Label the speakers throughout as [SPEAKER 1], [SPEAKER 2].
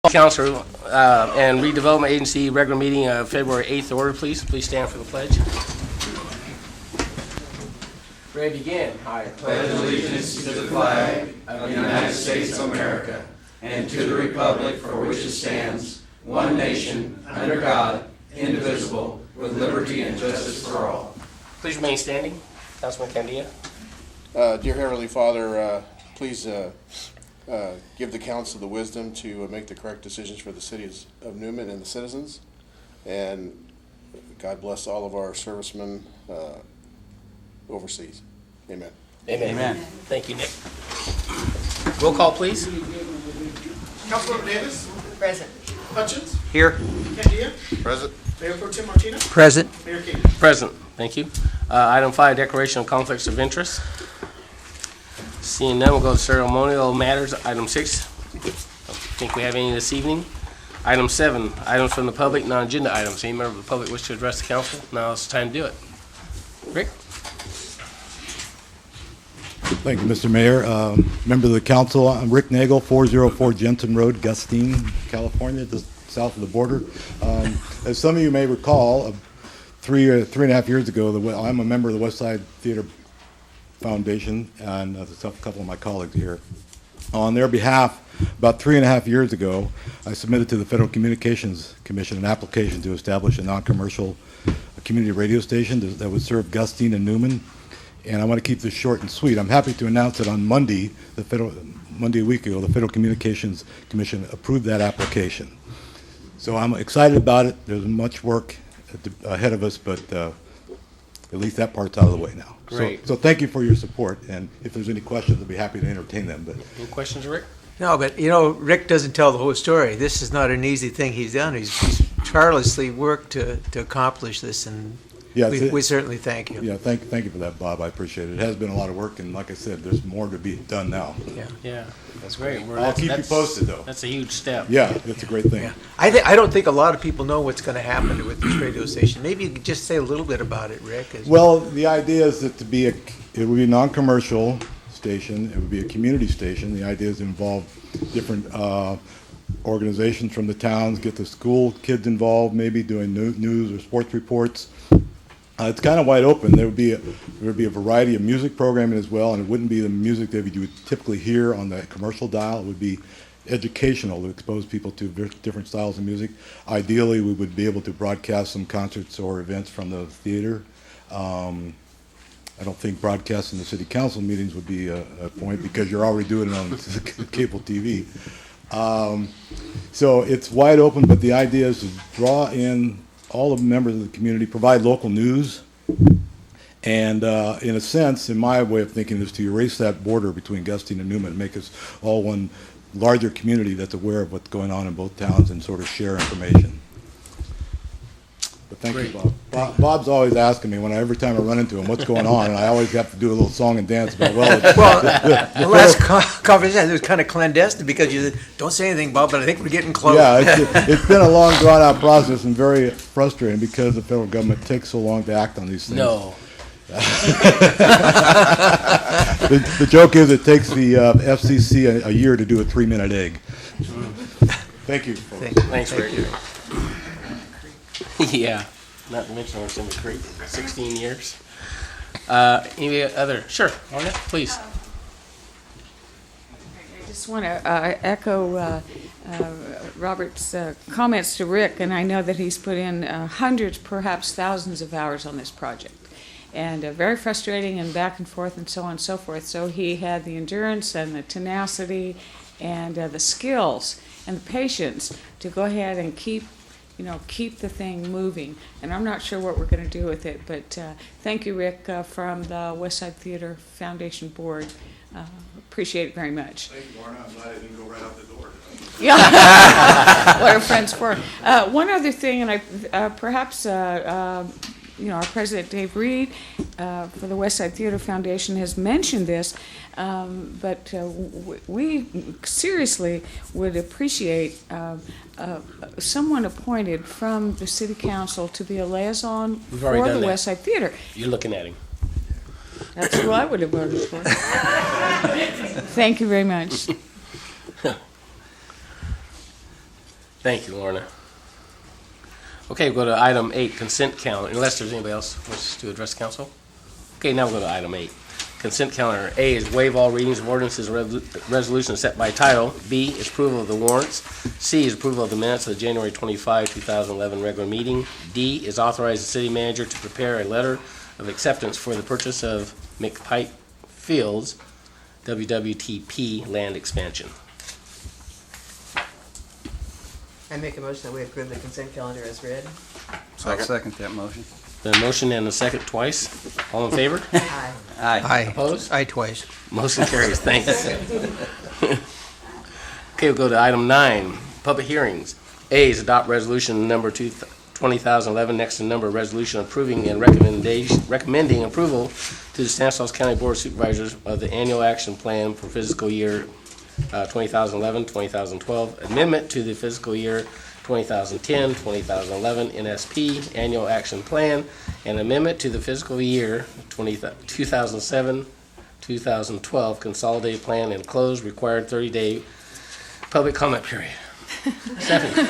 [SPEAKER 1] Council and Redevelopment Agency regular meeting of February 8th order, please. Please stand for the pledge. Ready to begin. I
[SPEAKER 2] pledge allegiance to the flag of the United States of America and to the republic for which it stands, one nation, under God, indivisible, with liberty and justice for all.
[SPEAKER 1] Please remain standing. Councilman Candia.
[SPEAKER 3] Dear Heavenly Father, please give the council the wisdom to make the correct decisions for the cities of Newman and the citizens. And God bless all of our servicemen overseas. Amen.
[SPEAKER 1] Amen. Amen. Thank you, Nick. Roll call, please.
[SPEAKER 4] Councilmember Davis?
[SPEAKER 5] Present.
[SPEAKER 4] Hutchins?
[SPEAKER 6] Here.
[SPEAKER 4] Candia?
[SPEAKER 3] Present.
[SPEAKER 4] Mayor Pro Tem Martinez?
[SPEAKER 6] Present.
[SPEAKER 4] Mayor King?
[SPEAKER 1] Present. Thank you. Item 5, declaration of conflicts of interest. Seeing none, we'll go to ceremonial matters. Item 6. Don't think we have any this evening. Item 7, items from the public, non-agenda items. Any member of the public wish to address the council? Now is the time to do it. Rick?
[SPEAKER 7] Thank you, Mr. Mayor. Member of the council, I'm Rick Nagel, 404 Jensen Road, Gustine, California, just south of the border. As some of you may recall, three and a half years ago, I'm a member of the West Side Theater Foundation, and a couple of my colleagues here. On their behalf, about 3.5 years ago, I submitted to the Federal Communications Commission an application to establish a non-commercial community radio station that would serve Gustine and Newman. And I want to keep this short and sweet. I'm happy to announce that on Monday, a week ago, the Federal Communications Commission approved that application. So I'm excited about it. There's much work ahead of us, but at least that part's out of the way now.
[SPEAKER 1] Great.
[SPEAKER 7] So thank you for your support, and if there's any questions, I'll be happy to entertain them. But
[SPEAKER 1] Any questions, Rick?
[SPEAKER 6] No, but you know, Rick doesn't tell the whole story. This is not an easy thing he's done. He's tirelessly worked to accomplish this, and
[SPEAKER 7] yeah,
[SPEAKER 6] we certainly thank you.
[SPEAKER 7] Yeah, thank you for that, Bob. I appreciate it. It has been a lot of work, and like I said, there's more to be done now.
[SPEAKER 1] Yeah, that's great.
[SPEAKER 7] I'll keep you posted, though.
[SPEAKER 1] That's a huge step.
[SPEAKER 7] Yeah, it's a great thing.
[SPEAKER 6] Yeah. I don't think a lot of people know what's going to happen with this radio station. Maybe you could just say a little bit about it, Rick.
[SPEAKER 7] Well, the idea is that it would be a non-commercial station. It would be a community station. The idea is to involve different organizations from the towns, get the school kids involved, maybe doing news or sports reports. It's kind of wide open. There would be a variety of music programming as well, and it wouldn't be the music that you would typically hear on the commercial dial. It would be educational to expose people to different styles of music. Ideally, we would be able to broadcast some concerts or events from the theater. I don't think broadcasting the city council meetings would be a point because you're already doing it on cable TV. So it's wide open, but the idea is to draw in all the members of the community, provide local news, and in a sense, in my way of thinking, is to erase that border between Gustine and Newman and make us all one larger community that's aware of what's going on in both towns and sort of share information. But thank you, Bob. Bob's always asking me every time I run into him what's going on, and I always have to do a little song and dance about,
[SPEAKER 6] the last conversation was kind of clandestine because you said, don't say anything, Bob, but I think we're getting close.
[SPEAKER 7] Yeah, it's been a long, drawn-out process and very frustrating because the federal government takes so long to act on these things.
[SPEAKER 1] No.
[SPEAKER 7] The joke is it takes the FCC a year to do a 3-minute egg. Thank you, folks.
[SPEAKER 1] Thanks, Rick. Yeah, not to mention what's in the creek, 16 years. Any other? Sure, Arnett, please.
[SPEAKER 5] I just want to echo Robert's comments to Rick, and I know that he's put in hundreds, perhaps thousands of hours on this project. And very frustrating and back and forth and so on and so forth. So he had the endurance and the tenacity and the skills and the patience to go ahead and keep the thing moving. And I'm not sure what we're going to do with it, but thank you, Rick, from the West Side Theater Foundation Board. Appreciate it very much.
[SPEAKER 7] Thank you, Lorna. I'm glad I didn't go right out the door.
[SPEAKER 5] Yeah, what are friends for? One other thing, and I perhaps our president, Dave Reed, for the West Side Theater Foundation has mentioned this, but we seriously would appreciate someone appointed from the city council to be a liaison for the West Side Theater.
[SPEAKER 1] You're looking at him.
[SPEAKER 5] That's who I would have voted for. Thank you very much.
[SPEAKER 1] Thank you, Lorna. Okay, we'll go to item 8, consent calendar, unless there's anybody else who wishes to address council. Okay, now we'll go to item 8. Consent calendar. A is waive all readings of ordinances and resolutions set by title. B is approval of the warrants. C is approval of the minutes of the January 25, 2011 regular meeting. D is authorize the city manager to prepare a letter of acceptance for the purchase of McPike Fields, WWTP land expansion.
[SPEAKER 8] I make a motion that we approve the consent calendar as read.
[SPEAKER 2] I'll second that motion.
[SPEAKER 1] The motion and a second twice. All in favor?
[SPEAKER 8] Aye.
[SPEAKER 2] Aye.
[SPEAKER 1] Opposed?
[SPEAKER 6] Aye twice.
[SPEAKER 1] Motion carries. Thanks. Okay, we'll go to item 9, public hearings. A is adopt resolution number 2011, next to number resolution approving and recommending approval to the Stanislaus County Board of Supervisors of the annual action plan for fiscal year 2011-2012, amendment to the fiscal year 2010-2011 NSP annual action plan, and amendment to the fiscal year 2007-2012 consolidated plan and close required 30-day public comment period. Stephanie.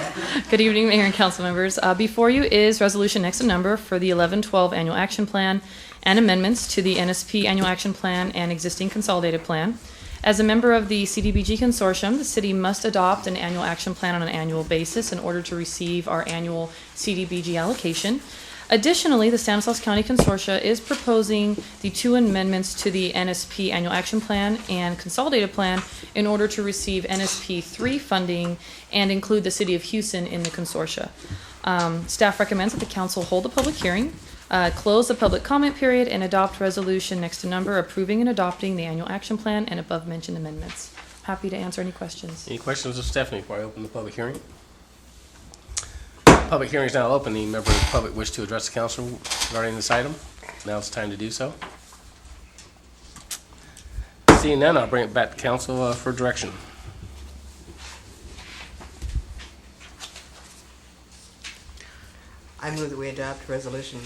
[SPEAKER 9] Good evening, Mayor and council members. Before you is resolution next to number for the 11-12 annual action plan and amendments to the NSP annual action plan and existing consolidated plan. As a member of the CDBG consortium, the city must adopt an annual action plan on an annual basis in order to receive our annual CDBG allocation. Additionally, the Stanislaus County Consortia is proposing the 2 amendments to the NSP annual action plan and consolidated plan in order to receive NSP 3 funding and include the city of Houston in the consortia. Staff recommends that the council hold a public hearing, close the public comment period, and adopt resolution next to number approving and adopting the annual action plan and above mentioned amendments. Happy to answer any questions.
[SPEAKER 1] Any questions of Stephanie before I open the public hearing? Public hearing is now open. Any member of the public wish to address the council regarding this item? Now it's time to do so. Seeing none, I'll bring it back to council for direction.
[SPEAKER 8] I move that we adopt resolution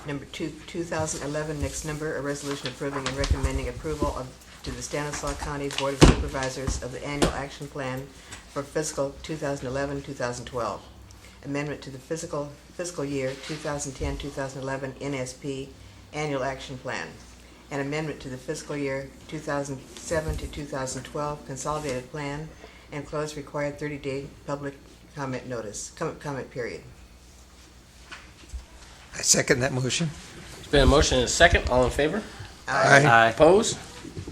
[SPEAKER 8] number 2011, next number, a resolution approving and recommending approval to the Stanislaus County Board of Supervisors of the annual action plan for fiscal 2011-2012. Amendment to the fiscal year 2010-2011 NSP annual action plan. An amendment to the fiscal year 2007 to 2012 consolidated plan and close required 30-day public comment period.
[SPEAKER 6] I second that motion.
[SPEAKER 1] There's been a motion and a second. All in favor?
[SPEAKER 6] Aye.
[SPEAKER 1] Opposed?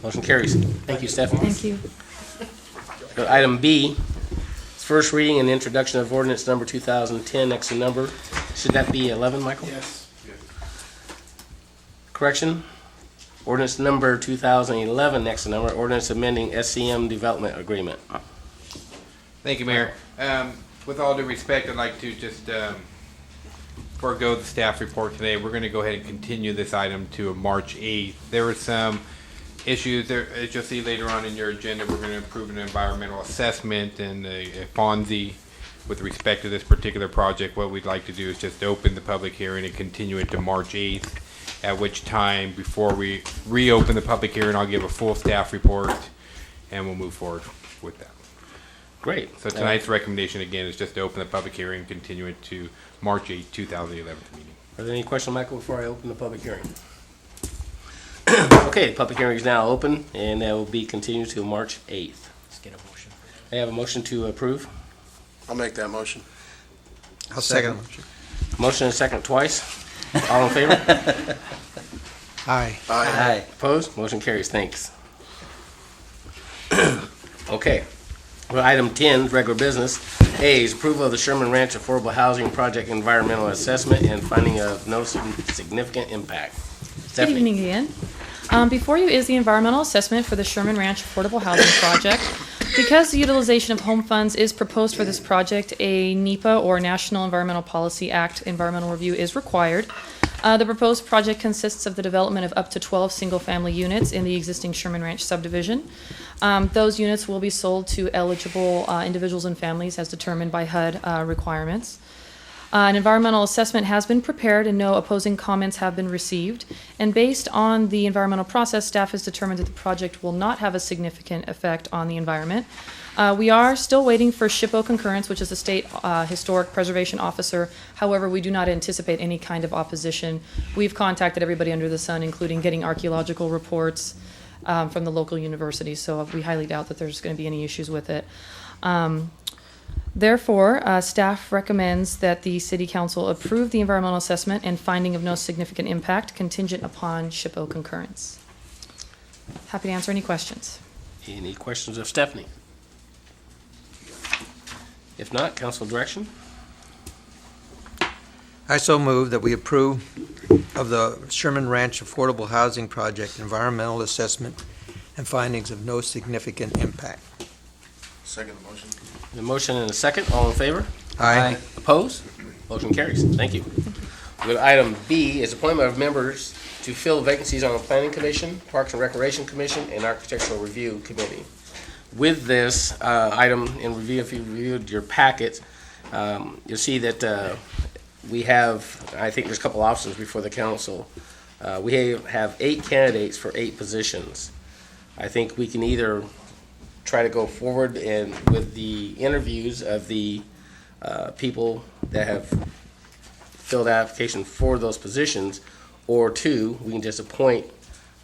[SPEAKER 1] Motion carries. Thank you, Stephanie.
[SPEAKER 9] Thank you.
[SPEAKER 1] Go to item B, first reading and introduction of ordinance number 2010, next to number. Should that be 11, Michael?
[SPEAKER 4] Yes.
[SPEAKER 1] Correction. Ordinance number 2011, next to number. Ordinance amending SCM development agreement.
[SPEAKER 10] Thank you, Mayor. With all due respect, I'd like to just forego the staff report today. We're going to go ahead and continue this item to March 8th. There were some issues there, as you'll see later on in your agenda. We're going to approve an environmental assessment and a FONSI with respect to this particular project. What we'd like to do is just open the public hearing and continue it to March 8th, at which time, before we reopen the public hearing, I'll give a full staff report and we'll move forward with that.
[SPEAKER 1] Great.
[SPEAKER 10] So tonight's recommendation, again, is just to open the public hearing and continue it to March 8th, 2011 meeting.
[SPEAKER 1] Are there any questions, Michael, before I open the public hearing? Okay, the public hearing is now open, and that will be continued to March 8th.
[SPEAKER 6] Let's get a motion.
[SPEAKER 1] I have a motion to approve.
[SPEAKER 3] I'll make that motion.
[SPEAKER 6] I'll second the motion.
[SPEAKER 1] Motion and second twice. All in favor?
[SPEAKER 6] Aye.
[SPEAKER 2] Aye.
[SPEAKER 1] Opposed? Motion carries. Thanks. Okay. Well, item 10, regular business. A is approval of the Sherman Ranch Affordable Housing Project Environmental Assessment and finding of no significant impact.
[SPEAKER 9] Good
[SPEAKER 1] Stephanie.
[SPEAKER 9] evening again. Before you is the environmental assessment for the Sherman Ranch Affordable Housing Project. Because the utilization of home funds is proposed for this project, a NEPA or National Environmental Policy Act environmental review is required. The proposed project consists of the development of up to 12 single-family units in the existing Sherman Ranch subdivision. Those units will be sold to eligible individuals and families as determined by HUD requirements. An environmental assessment has been prepared and no opposing comments have been received. And based on the environmental process, staff has determined that the project will not have a significant effect on the environment. We are still waiting for SHPO concurrence, which is the State Historic Preservation Officer. However, we do not anticipate any kind of opposition. We've contacted everybody under the sun, including getting archaeological reports from the local universities, so we highly doubt that there's going to be any issues with it. Therefore, staff recommends that the City Council approve the environmental assessment and finding of no significant impact contingent upon SHPO concurrence. Happy to answer any questions.
[SPEAKER 1] Any questions of Stephanie? If not, council direction?
[SPEAKER 6] I so move that we approve of the Sherman Ranch Affordable Housing Project environmental assessment and findings of no significant impact.
[SPEAKER 3] Second motion.
[SPEAKER 1] The motion and a second, all in favor?
[SPEAKER 6] Aye.
[SPEAKER 1] Opposed? Motion carries. Thank you. We go to item B is appointment of members to fill vacancies on the Planning Commission, Parks and Recreation Commission, and Architectural Review Committee. With this item in review, if you reviewed your packet, you'll see that we have, I think there's a couple options before the council. We have 8 candidates for 8 positions. I think we can either try to go forward and with the interviews of the people that have filled application for those positions, or 2, we can just appoint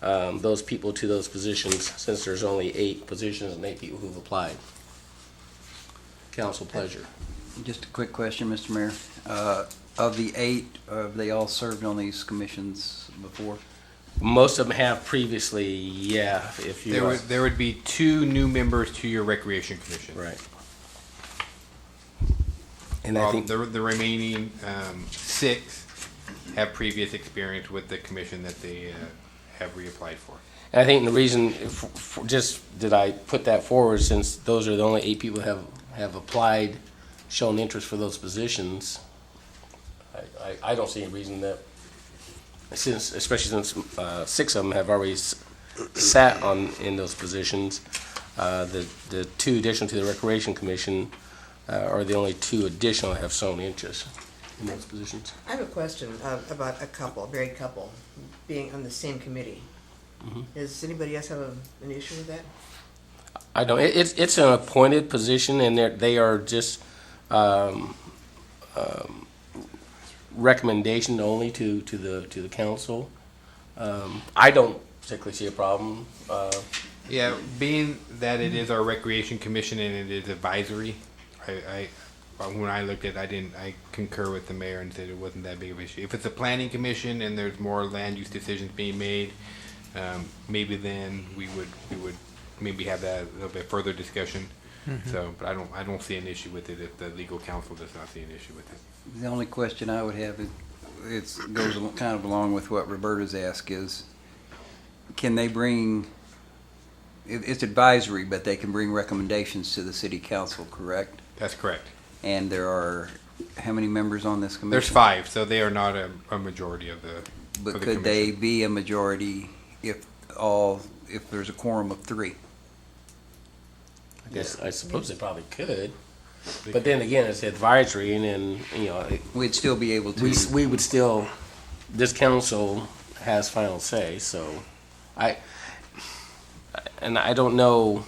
[SPEAKER 1] those people to those positions since there's only 8 positions and 8 people who've applied. Council pleasure.
[SPEAKER 11] Just a quick question, Mr. Mayor. Of the 8, have they all served on these commissions before?
[SPEAKER 1] Most of them have previously, yeah, if you.
[SPEAKER 10] There would be 2 new members to your Recreation Commission.
[SPEAKER 1] Right. And I think
[SPEAKER 10] the remaining 6 have previous experience with the commission that they have reapplied for.
[SPEAKER 1] And I think the reason, just did I put that forward, since those are the only 8 people have applied, shown interest for those positions. I don't see a reason that, especially since 6 of them have already sat in those positions, the 2 additional to the Recreation Commission are the only 2 additional that have shown interest in those positions.
[SPEAKER 8] I have a question about a married couple, being on the same committee. Does anybody else have an issue with that?
[SPEAKER 1] I don't. It's an appointed position, and they are just recommendation only to the council. I don't particularly see a problem.
[SPEAKER 10] Yeah, being that it is our Recreation Commission and it is advisory, when I looked at it, I concur with the mayor and said it wasn't that big of an issue. If it's a planning commission and there's more land use decisions being made, maybe then we would maybe have that a little bit further discussion. So, but I don't see an issue with it if the legal counsel does not see an issue with it.
[SPEAKER 11] The only question I would have, goes kind of along with what Roberta's asked, is can they bring, it's advisory, but they can bring recommendations to the city council, correct?
[SPEAKER 10] That's correct.
[SPEAKER 11] And there are, how many members on this commission?
[SPEAKER 10] There's 5, so they are not a majority of the.
[SPEAKER 11] But
[SPEAKER 10] of the
[SPEAKER 11] could they
[SPEAKER 10] commission.
[SPEAKER 11] be a majority if there's a quorum of 3?
[SPEAKER 1] I suppose they probably could, but then again, it's advisory, and then
[SPEAKER 11] We'd still be able to.
[SPEAKER 1] we would still. This council has final say, so I don't know.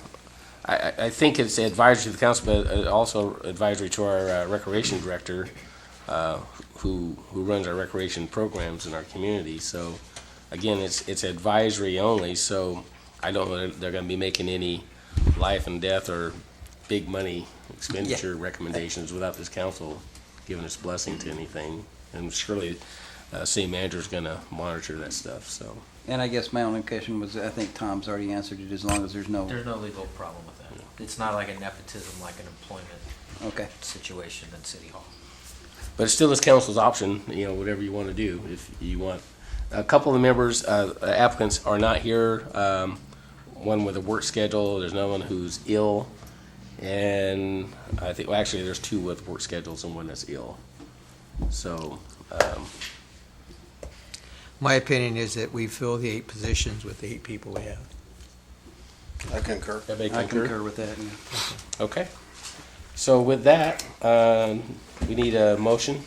[SPEAKER 1] I think it's advisory to the council, but also advisory to our recreation director, who runs our recreation programs in our community. So again, it's advisory only. So I don't know that they're going to be making any life and death or big money expenditure recommendations without this council giving its blessing to anything. And surely city manager is going to monitor that stuff. So.
[SPEAKER 11] And I guess my only question was, I think Tom's already answered it, as long as there's no.
[SPEAKER 12] There's no legal problem with that. It's not like a nepotism, like an employment situation in City Hall.
[SPEAKER 1] But it's still this council's option, whatever you want to do. If you want, a couple of the members, applicants are not here. One with a work schedule. There's no one who's ill, and I think actually there's 2 with work schedules and one that's ill. So.
[SPEAKER 6] My opinion is that we fill the 8 positions with the 8 people we have.
[SPEAKER 3] I concur.
[SPEAKER 1] Everybody
[SPEAKER 11] I
[SPEAKER 1] concur?
[SPEAKER 11] concur with that, yeah.
[SPEAKER 1] Okay. So with that, we need a motion.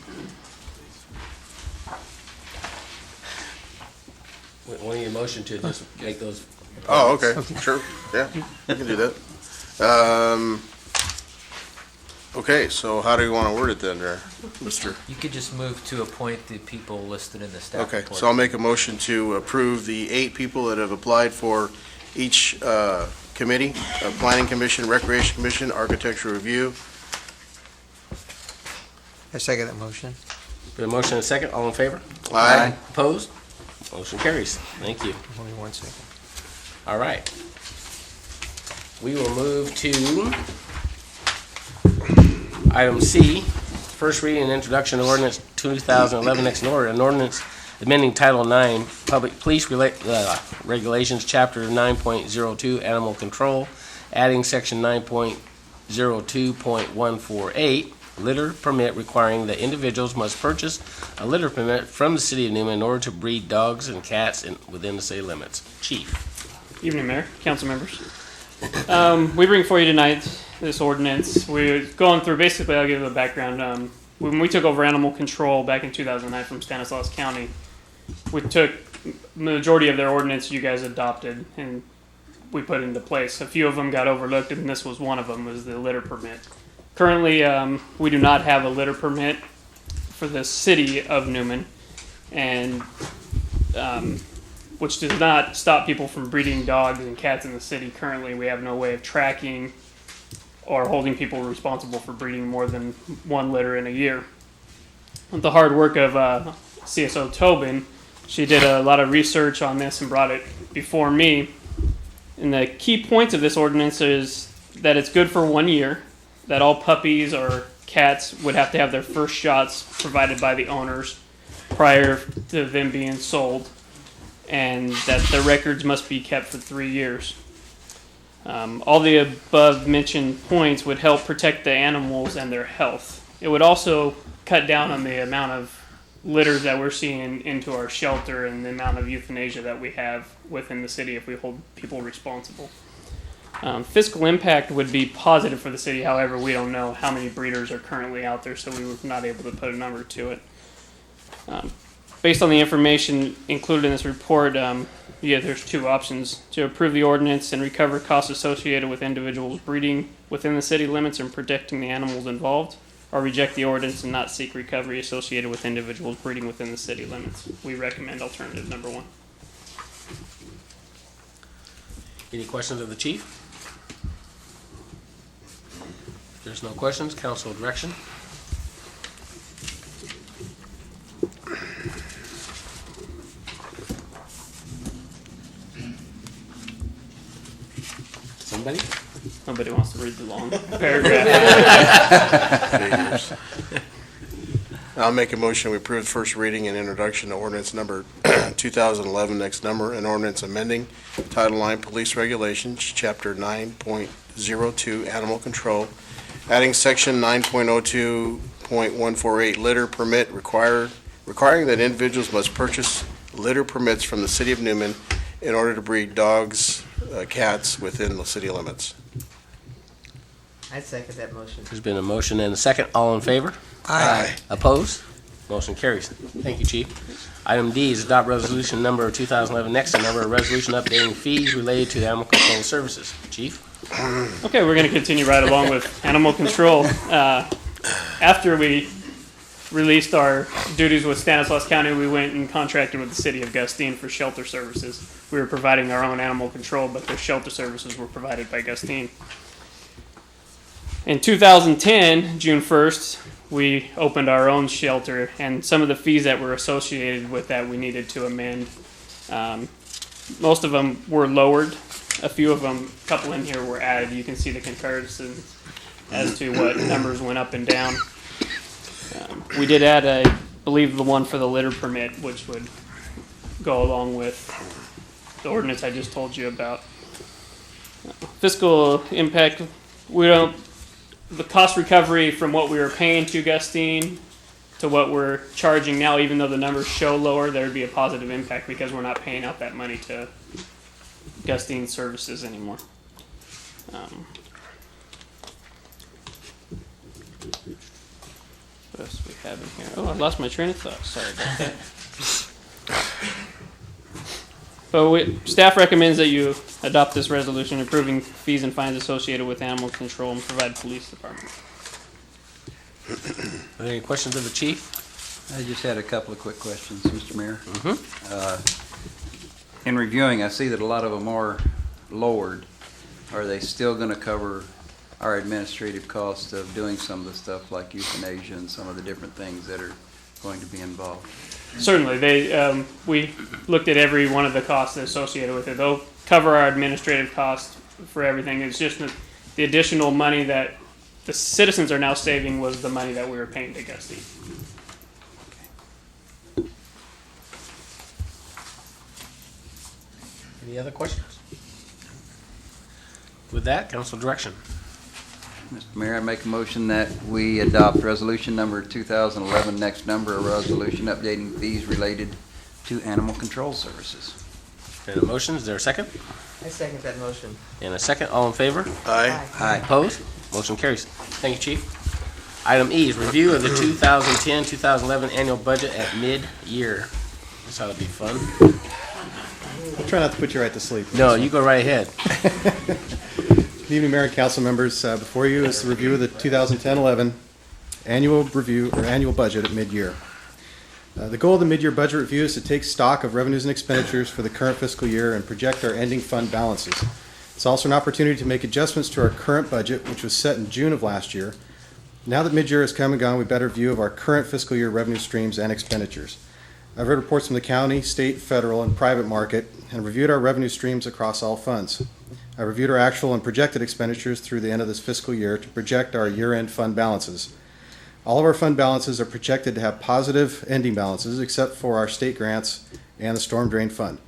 [SPEAKER 1] We need a motion to just make those.
[SPEAKER 3] Oh, okay, sure, yeah, you can do that. Okay, so how do you want to word it then there, Mr.?
[SPEAKER 12] You could just move to appoint the people listed in the staff
[SPEAKER 3] Okay,
[SPEAKER 12] report.
[SPEAKER 3] so I'll make a motion to approve the 8 people that have applied for each committee, Planning Commission, Recreation Commission, Architecture Review.
[SPEAKER 6] I second that motion.
[SPEAKER 1] Been a motion and a second. All in favor?
[SPEAKER 3] Aye.
[SPEAKER 1] Opposed? Motion carries. Thank you.
[SPEAKER 6] Only 1 second.
[SPEAKER 1] All right. We will move to item C, first reading and introduction of ordinance 2011 next in order, an ordinance amending Title 9 Public Police Regulations, Chapter 9.02 Animal Control, adding Section 9.02.148 litter permit, requiring that individuals must purchase a litter permit from the city of Newman in order to breed dogs and cats within the city limits. Chief.
[SPEAKER 13] Evening, Mayor, council members. We bring for you tonight this ordinance. We're going through, basically, I'll give you a background. When we took over animal control back in 2009 from Stanislaus County, we took the majority of their ordinance you guys adopted and we put into place. A few of them got overlooked, and this was one of them, was the litter permit. Currently, we do not have a litter permit for the city of Newman, and which does not stop people from breeding dogs and cats in the city. Currently, we have no way of tracking or holding people responsible for breeding more than 1 litter in a year. With the hard work of CSO Tobin, she did a lot of research on this and brought it before me. And the key points of this ordinance is that it's good for 1 year, that all puppies or cats would have to have their first shots provided by the owners prior to them being sold, and that the records must be kept for 3 years. All the above mentioned points would help protect the animals and their health. It would also cut down on the amount of litters that we're seeing into our shelter and the amount of euthanasia that we have within the city if we hold people responsible. Fiscal impact would be positive for the city. However, we don't know how many breeders are currently out there, so we were not able to put a number to it. Based on the information included in this report, there's 2 options: to approve the ordinance and recover costs associated with individuals breeding within the city limits and protecting the animals involved, or reject the ordinance and not seek recovery associated with individuals breeding within the city limits. We recommend alternative number 1.
[SPEAKER 1] Any questions of the chief? If there's no questions, council direction. Somebody?
[SPEAKER 13] Nobody wants to read the long paragraph.
[SPEAKER 3] I'll make a motion, we approve the first reading and introduction to ordinance number 2011 next number, an ordinance amending Title 9 Police Regulations, Chapter 9.02 Animal Control, adding Section 9.02.148 litter permit, requiring that individuals must purchase litter permits from the city of Newman in order to breed dogs, cats within the city limits.
[SPEAKER 8] I second that motion.
[SPEAKER 1] There's been a motion and a second. All in favor?
[SPEAKER 3] Aye.
[SPEAKER 1] Opposed? Motion carries. Thank you, Chief. Item D is adopt resolution number 2011 next number, a resolution updating fees related to animal control services. Chief?
[SPEAKER 13] Okay, we're going to continue right along with animal control. After we released our duties with Stanislaus County, we went and contracted with the city of Gustine for shelter services. We were providing our own animal control, but the shelter services were provided by Gustine. In 2010, June 1st, we opened our own shelter, and some of the fees that were associated with that we needed to amend. Most of them were lowered. A few of them, a couple in here, were added. You can see the comparison as to what numbers went up and down. We did add, I believe, the one for the litter permit, which would go along with the ordinance I just told you about. Fiscal impact, the cost recovery from what we were paying to Gustine to what we're charging now, even though the numbers show lower, there would be a positive impact because we're not paying out that money to Gustine services anymore. What else do we have in here? Oh, I lost my train of thought. Sorry about that. So staff recommends that you adopt this resolution approving fees and fines associated with animal control and provide police department.
[SPEAKER 1] Are there any questions of the chief?
[SPEAKER 11] I just had a couple of quick questions, Mr. Mayor. In reviewing, I see that a lot of them are lowered. Are they still going to cover our administrative costs of doing some of the stuff like euthanasia and some of the different things that are going to be involved?
[SPEAKER 13] Certainly, we looked at every one of the costs associated with it. They'll cover our administrative costs for everything. It's just the additional money that the citizens are now saving was the money that we were paying to Gusty.
[SPEAKER 1] Any other questions? With that, council direction.
[SPEAKER 11] Mr. Mayor, I make a motion that we adopt resolution number 2011, next number, a resolution updating fees related to animal control services.
[SPEAKER 1] And a motion, is there a second?
[SPEAKER 8] I second that motion.
[SPEAKER 1] And a second, all in favor?
[SPEAKER 3] Aye.
[SPEAKER 11] Aye.
[SPEAKER 1] Opposed? Motion carries. Thank you, chief. Item E is review of the 2010-2011 annual budget at mid-year. This ought to be fun.
[SPEAKER 14] I'll try not to put you right to sleep.
[SPEAKER 1] No, you go right ahead.
[SPEAKER 14] Good evening, Mayor and council members. Before you is the review of the 2010-11 annual review or annual budget at mid-year. The goal of the mid-year budget review is to take stock of revenues and expenditures for the current fiscal year and project our ending fund balances. It's also an opportunity to make adjustments to our current budget, which was set in June of last year. Now that mid-year has come and gone, we better view of our current fiscal year revenue streams and expenditures. I've read reports from the county, state, federal, and private market and reviewed our revenue streams across all funds. I reviewed our actual and projected expenditures through the end of this fiscal year to project our year-end fund balances. All of our fund balances are projected to have positive ending balances except for our state grants and the storm drain fund.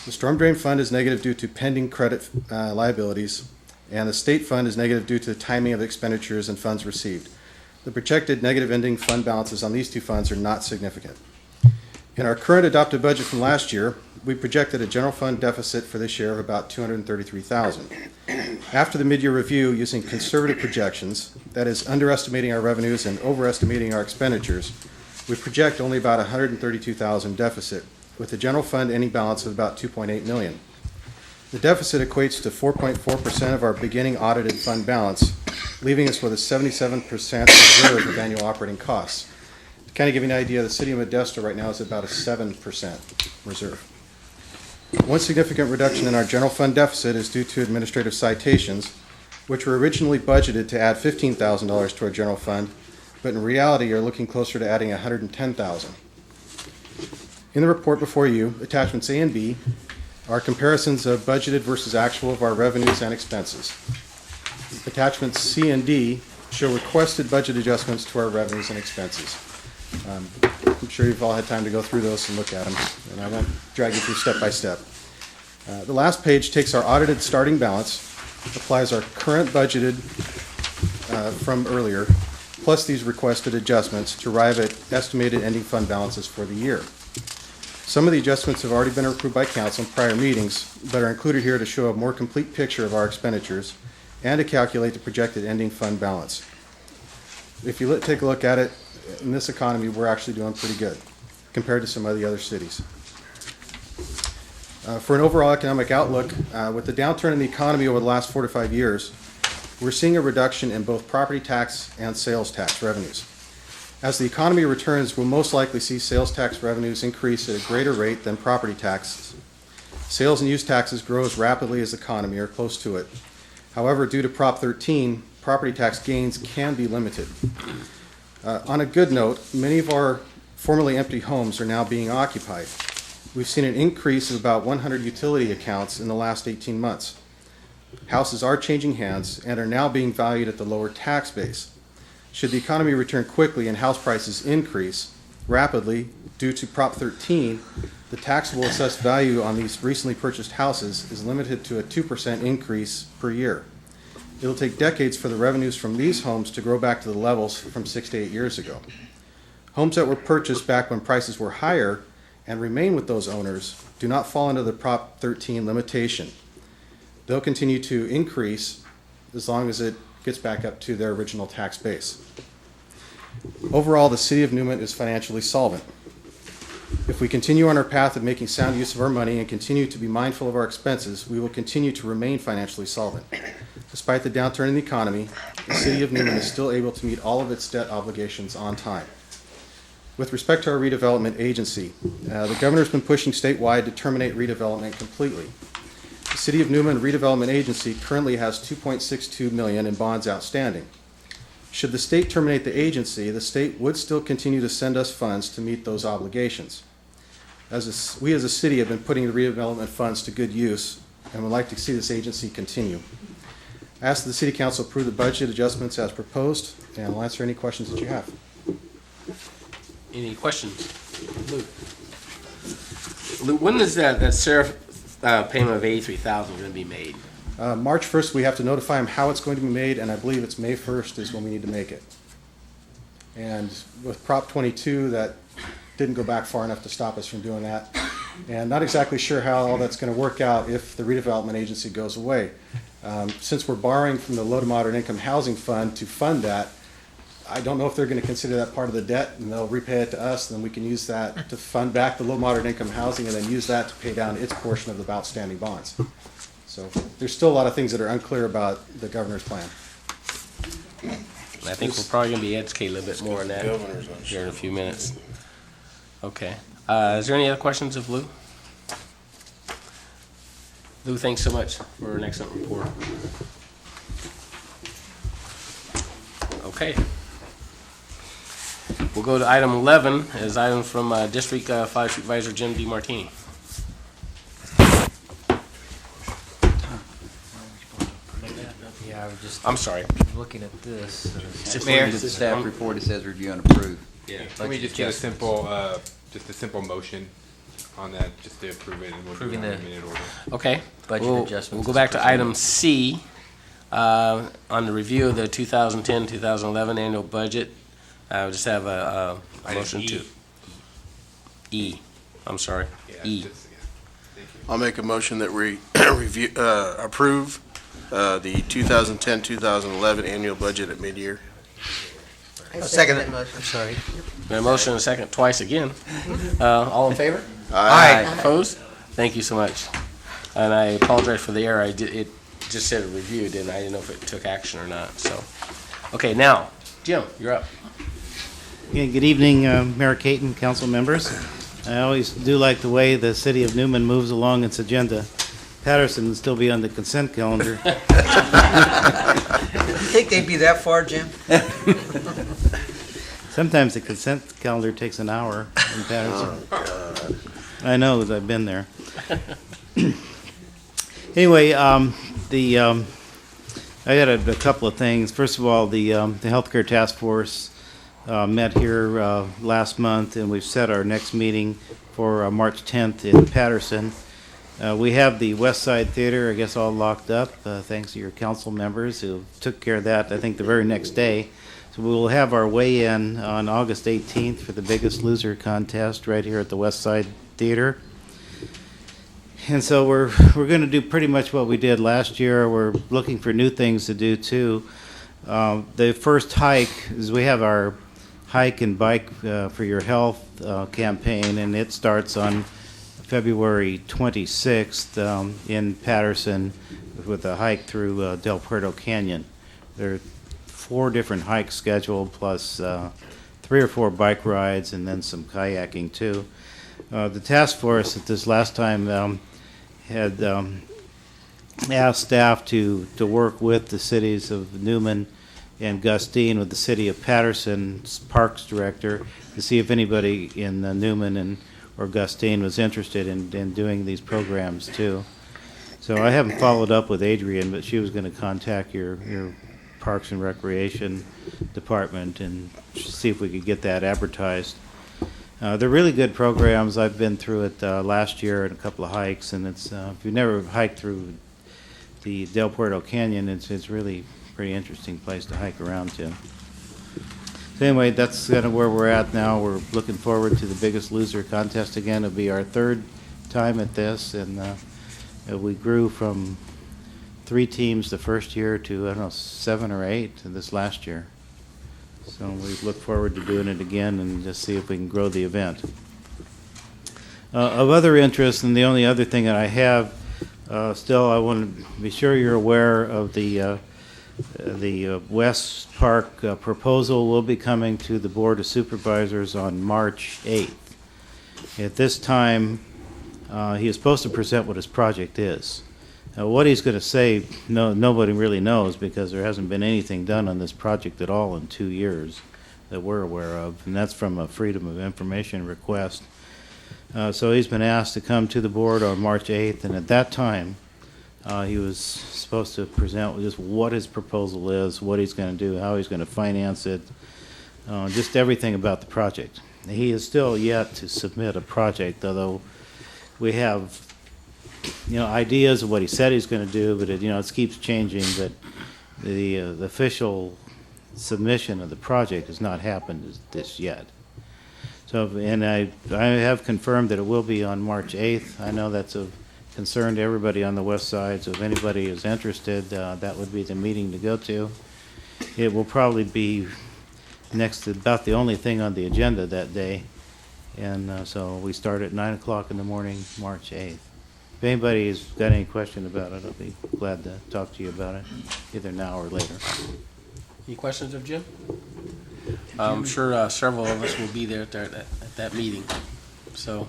[SPEAKER 14] The storm drain fund is negative due to pending credit liabilities, and the state fund is negative due to the timing of expenditures and funds received. The projected negative ending fund balances on these two funds are not significant. In our current adopted budget from last year, we projected a general fund deficit for this year of about $233,000. After the mid-year review, using conservative projections, that is underestimating our revenues and overestimating our expenditures, we project only about $132,000 deficit, with the general fund ending balance of about $2.8 million. The deficit equates to 4.4% of our beginning audited fund balance, leaving us with a 77% reserve of annual operating costs. To kind of give you an idea, the city of Modesto right now is about a 7% reserve. One significant reduction in our general fund deficit is due to administrative citations, which were originally budgeted to add $15,000 to our general fund, but in reality are looking closer to adding $110,000. In the report before you, attachments A and B are comparisons of budgeted versus actual of our revenues and expenses. Attachments C and D show requested budget adjustments to our revenues and expenses. I'm sure you've all had time to go through those and look at them, and I won't drag you through step by step. The last page takes our audited starting balance, applies our current budgeted from earlier, plus these requested adjustments to arrive at estimated ending fund balances for the year. Some of the adjustments have already been approved by council in prior meetings, but are included here to show a more complete picture of our expenditures and to calculate the projected ending fund balance. If you take a look at it, in this economy, we're actually doing pretty good compared to some of the other cities. For an overall economic outlook, with the downturn in the economy over the last 4 to 5 years, we're seeing a reduction in both property tax and sales tax revenues. As the economy returns, we'll most likely see sales tax revenues increase at a greater rate than property taxes. Sales and use taxes grow as rapidly as the economy or close to it. However, due to Prop 13, property tax gains can be limited. On a good note, many of our formerly empty homes are now being occupied. We've seen an increase of about 100 utility accounts in the last 18 months. Houses are changing hands and are now being valued at the lower tax base. Should the economy return quickly and house prices increase rapidly due to Prop 13, the taxable assessed value on these recently purchased houses is limited to a 2% increase per year. It'll take decades for the revenues from these homes to grow back to the levels from 6 to 8 years ago. Homes that were purchased back when prices were higher and remain with those owners do not fall under the Prop 13 limitation. They'll continue to increase as long as it gets back up to their original tax base. Overall, the city of Newman is financially solvent. If we continue on our path of making sound use of our money and continue to be mindful of our expenses, we will continue to remain financially solvent. Despite the downturn in the economy, the City of Newman is still able to meet all of its debt obligations on time. With respect to our redevelopment agency, the governor's been pushing statewide to terminate redevelopment completely. The City of Newman Redevelopment Agency currently has $2.62 million in bonds outstanding. Should the state terminate the agency, the state would still continue to send us funds to meet those obligations. We as a city have been putting the redevelopment funds to good use and would like to see this agency continue. I ask that the City Council approve the budget adjustments as proposed, and I'll answer any questions that you have.
[SPEAKER 1] Any questions? Lou, when is that sheriff payment of $83,000 going to be made?
[SPEAKER 14] March 1st, we have to notify them how it's going to be made, and I believe it's May 1st is when we need to make it. And with Prop 22, that didn't go back far enough to stop us from doing that. And not exactly sure how all that's going to work out if the redevelopment agency goes away. Since we're borrowing from the low to moderate income housing fund to fund that, I don't know if they're going to consider that part of the debt and they'll repay it to us, and then we can use that to fund back the low moderate income housing and then use that to pay down its portion of the outstanding bonds. So there's still a lot of things that are unclear about the governor's plan.
[SPEAKER 1] I think we're probably going to be educated a little bit more on that here in a few minutes. Okay. Is there any other questions of Lou? Lou, thanks so much for an excellent report. Okay. We'll go to item 11, as item from District 5 Supervisor Jim DeMartini.
[SPEAKER 12] Yeah, I was just
[SPEAKER 1] I'm sorry.
[SPEAKER 12] looking at this.
[SPEAKER 11] Mayor, it's the staff report. It says review and approve.
[SPEAKER 1] Yeah.
[SPEAKER 10] Let me just get a simple motion on that, just to approve it, and we'll do it in a minute order.
[SPEAKER 1] Okay.
[SPEAKER 12] Budget adjustments
[SPEAKER 1] We'll go back to item C, on the review of the 2010-2011 annual budget. I'll just have a motion to I'm sorry. E.
[SPEAKER 3] I'll make a motion that we approve the 2010-2011 annual budget at mid-year.
[SPEAKER 8] I second that motion.
[SPEAKER 6] I'm sorry.
[SPEAKER 1] A motion and a second twice again. All in favor?
[SPEAKER 6] Aye.
[SPEAKER 1] Opposed? Thank you so much. And I apologize for the error. It just said review, didn't I? I didn't know if it took action or not. So, okay, now, Jim, you're up.
[SPEAKER 15] Yeah, good evening, Mayor Caton, council members. I always do like the way the city of Newman moves along its agenda. Patterson will still be on the consent calendar.
[SPEAKER 6] You think they'd be that far, Jim?
[SPEAKER 15] Sometimes the consent calendar takes an hour in Patterson. I know, 'cause I've been there. Anyway, I got a couple of things. First of all, the healthcare task force met here last month, and we've set our next meeting for March 10th in Patterson. We have the West Side Theater, I guess, all locked up, thanks to your council members who took care of that, I think, the very next day. So we will have our weigh-in on August 18th for the Biggest Loser contest right here at the West Side Theater. And so we're going to do pretty much what we did last year. We're looking for new things to do, too. The first hike is we have our Hike and Bike for Your Health campaign, and it starts on February 26th in Patterson with a hike through Del Puerto Canyon. There are 4 different hikes scheduled, plus 3 or 4 bike rides, and then some kayaking too. The task force at this last time had asked staff to work with the cities of Newman and Gustine, with the city of Patterson's Parks Director, to see if anybody in Newman or Gustine was interested in doing these programs too. So I haven't followed up with Adrian, but she was going to contact your Parks and Recreation Department and see if we could get that advertised. They're really good programs. I've been through it last year in a couple of hikes, and it's if you've never hiked through the Del Puerto Canyon, it's really a pretty interesting place to hike around to. So anyway, that's kind of where we're at now. We're looking forward to the Biggest Loser contest again. It'll be our 3rd time at this, and we grew from 3 teams the first year to, I don't know, 7 or 8 this last year. So we look forward to doing it again and just see if we can grow the event. Of other interest, and the only other thing that I have, still, I want to be sure you're aware of the West Park proposal will be coming to the Board of Supervisors on March 8th. At this time, he is supposed to present what his project is. What he's going to say, nobody really knows, because there hasn't been anything done on this project at all in 2 years that we're aware of, and that's from a Freedom of Information request. So he's been asked to come to the board on March 8th, and at that time, he was supposed to present just what his proposal is, what he's going to do, how he's going to finance it, just everything about the project. He is still yet to submit a project, although we have, ideas of what he said he's going to do, but it keeps changing. But the official submission of the project has not happened this yet. So, and I have confirmed that it will be on March 8th. I know that's of concern to everybody on the west side, so if anybody is interested, that would be the meeting to go to. It will probably be next to about the only thing on the agenda that day, and so we start at 9 o'clock in the morning, March 8th. If anybody's got any question about it, I'll be glad to talk to you about it, either now or later.
[SPEAKER 1] Any questions of Jim? I'm sure several of us will be there at that meeting. So.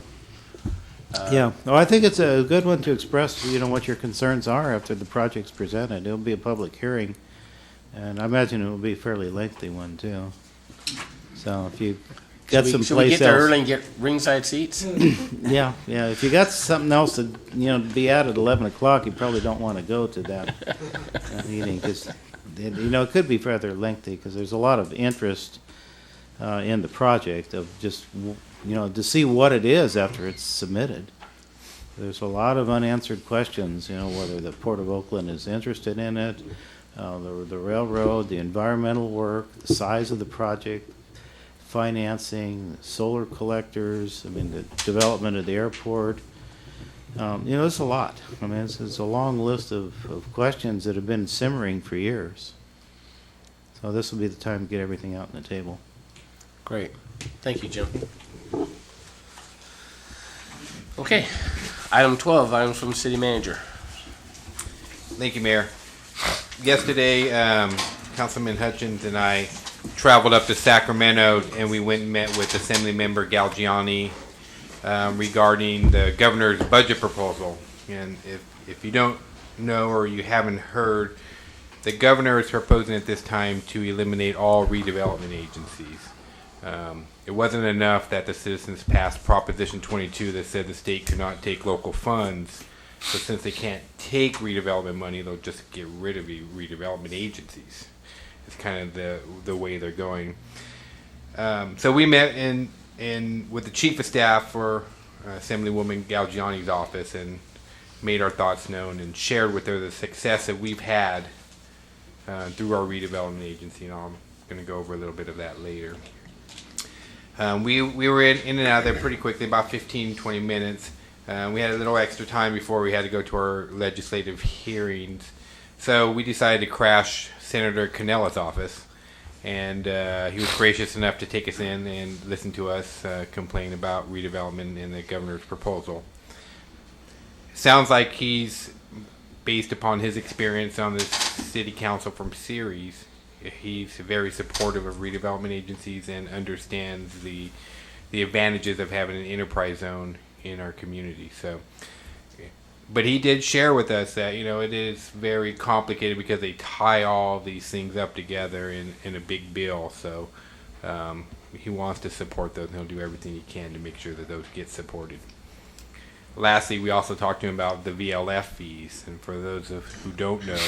[SPEAKER 15] Yeah, well, I think it's a good one to express, what your concerns are after the project's presented. It'll be a public hearing, and I imagine it will be a fairly lengthy one too. So if you got some place else.
[SPEAKER 1] Should we get there early and get ringside seats?
[SPEAKER 15] Yeah. If you got something else to, be out at 11 o'clock, you probably don't want to go to that meeting, because, it could be rather lengthy, because there's a lot of interest in the project of just, to see what it is after it's submitted. There's a lot of unanswered questions, whether the Port of Oakland is interested in it, the railroad, the environmental work, the size of the project, financing, solar collectors, the development of the airport. It's a lot. It's a long list of questions that have been simmering for years. So this will be the time to get everything out on the table.
[SPEAKER 1] Great. Thank you, Jim. Okay. Item 12, items from the city manager.
[SPEAKER 10] Thank you, Mayor. Yesterday, Councilman Hutchins and I traveled up to Sacramento, and we went and met with Assemblymember Galgiani regarding the governor's budget proposal. And if you don't know or you haven't heard, the governor is proposing at this time to eliminate all redevelopment agencies. It wasn't enough that the citizens passed Proposition 22 that said the state could not take local funds. So since they can't take redevelopment money, they'll just get rid of the redevelopment agencies. It's kind of the way they're going. So we met with the chief of staff for Assemblywoman Galgiani's office and made our thoughts known and shared with her the success that we've had through our redevelopment agency. And I'm going to go over a little bit of that later. We were in and out of there pretty quickly, about 15, 20 minutes. We had a little extra time before we had to go to our legislative hearings. So we decided to crash Senator Canella's office. And he was gracious enough to take us in and listen to us complain about redevelopment in the governor's proposal. Sounds like he's, based upon his experience on this city council from Ceres, he's very supportive of redevelopment agencies and understands the advantages of having an enterprise zone in our community. So, but he did share with us that it is very complicated because they tie all these things up together in a big bill. So he wants to support those, and he'll do everything he can to make sure that those get supported. Lastly, we also talked to him about the Vlf fees, and for those who don't know,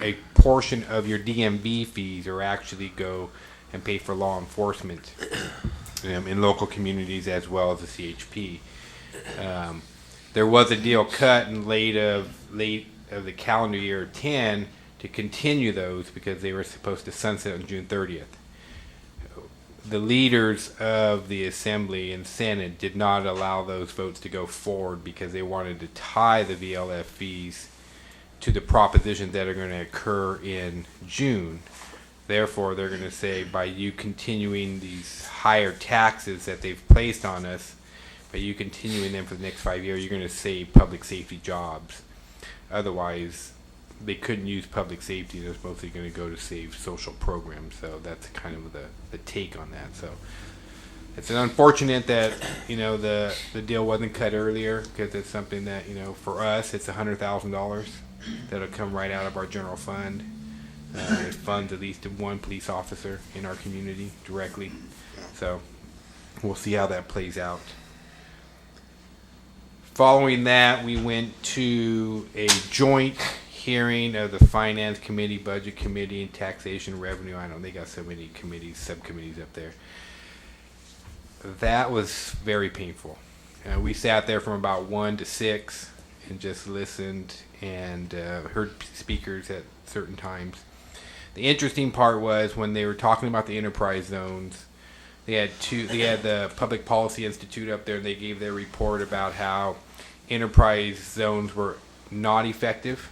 [SPEAKER 10] a portion of your DMV fees are actually go and pay for law enforcement in local communities as well as the CHP. There was a deal cut in late of the calendar year 10 to continue those because they were supposed to sunset on June 30th. The leaders of the Assembly and Senate did not allow those votes to go forward because they wanted to tie the VLF fees to the propositions that are going to occur in June. Therefore, they're going to say, by you continuing these higher taxes that they've placed on us, But you continuing them for the next 5 years, you're going to save public safety jobs. Otherwise, they couldn't use public safety. They're mostly going to go to save social programs. So that's kind of the take on that. So it's unfortunate that, the deal wasn't cut earlier, because it's something that, for us, it's $100,000 that'll come right out of our general fund. It funds at least one police officer in our community directly. So we'll see how that plays out. Following that, we went to a joint hearing of the Finance Committee, Budget Committee, and Taxation Revenue. I know they got so many committees, subcommittees up there. That was very painful. We sat there from about 1 to 6 and just listened and heard speakers at certain times. The interesting part was when they were talking about the enterprise zones, they had the Public Policy Institute up there, and they gave their report about how enterprise zones were not effective,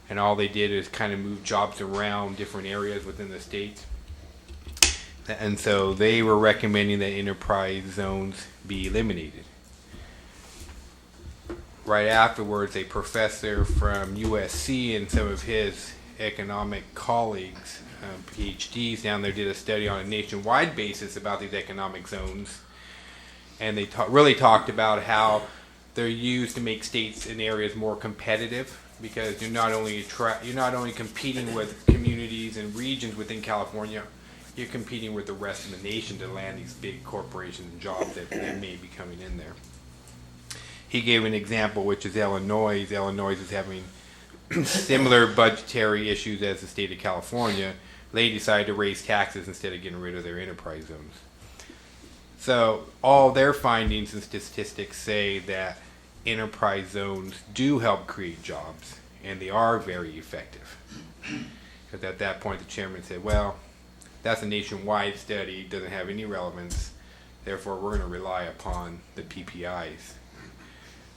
[SPEAKER 10] and all they did is kind of move jobs around different areas within the state. And so they were recommending that enterprise zones be eliminated. Right afterwards, a professor from USC and some of his economic colleagues, PhDs down there, did a study on a nationwide basis about these economic zones, and they really talked about how they're used to make states and areas more competitive, because you're not only competing with communities and regions within California, you're competing with the rest of the nation to land these big corporations and jobs that may be coming in there. He gave an example, which is Illinois. Illinois is having similar budgetary issues as the state of California. They decided to raise taxes instead of getting rid of their enterprise zones. So all their findings and statistics say that enterprise zones do help create jobs, and they are very effective. Because at that point, the chairman said, well, that's a nationwide study, doesn't have any relevance, therefore we're going to rely upon the PPIs.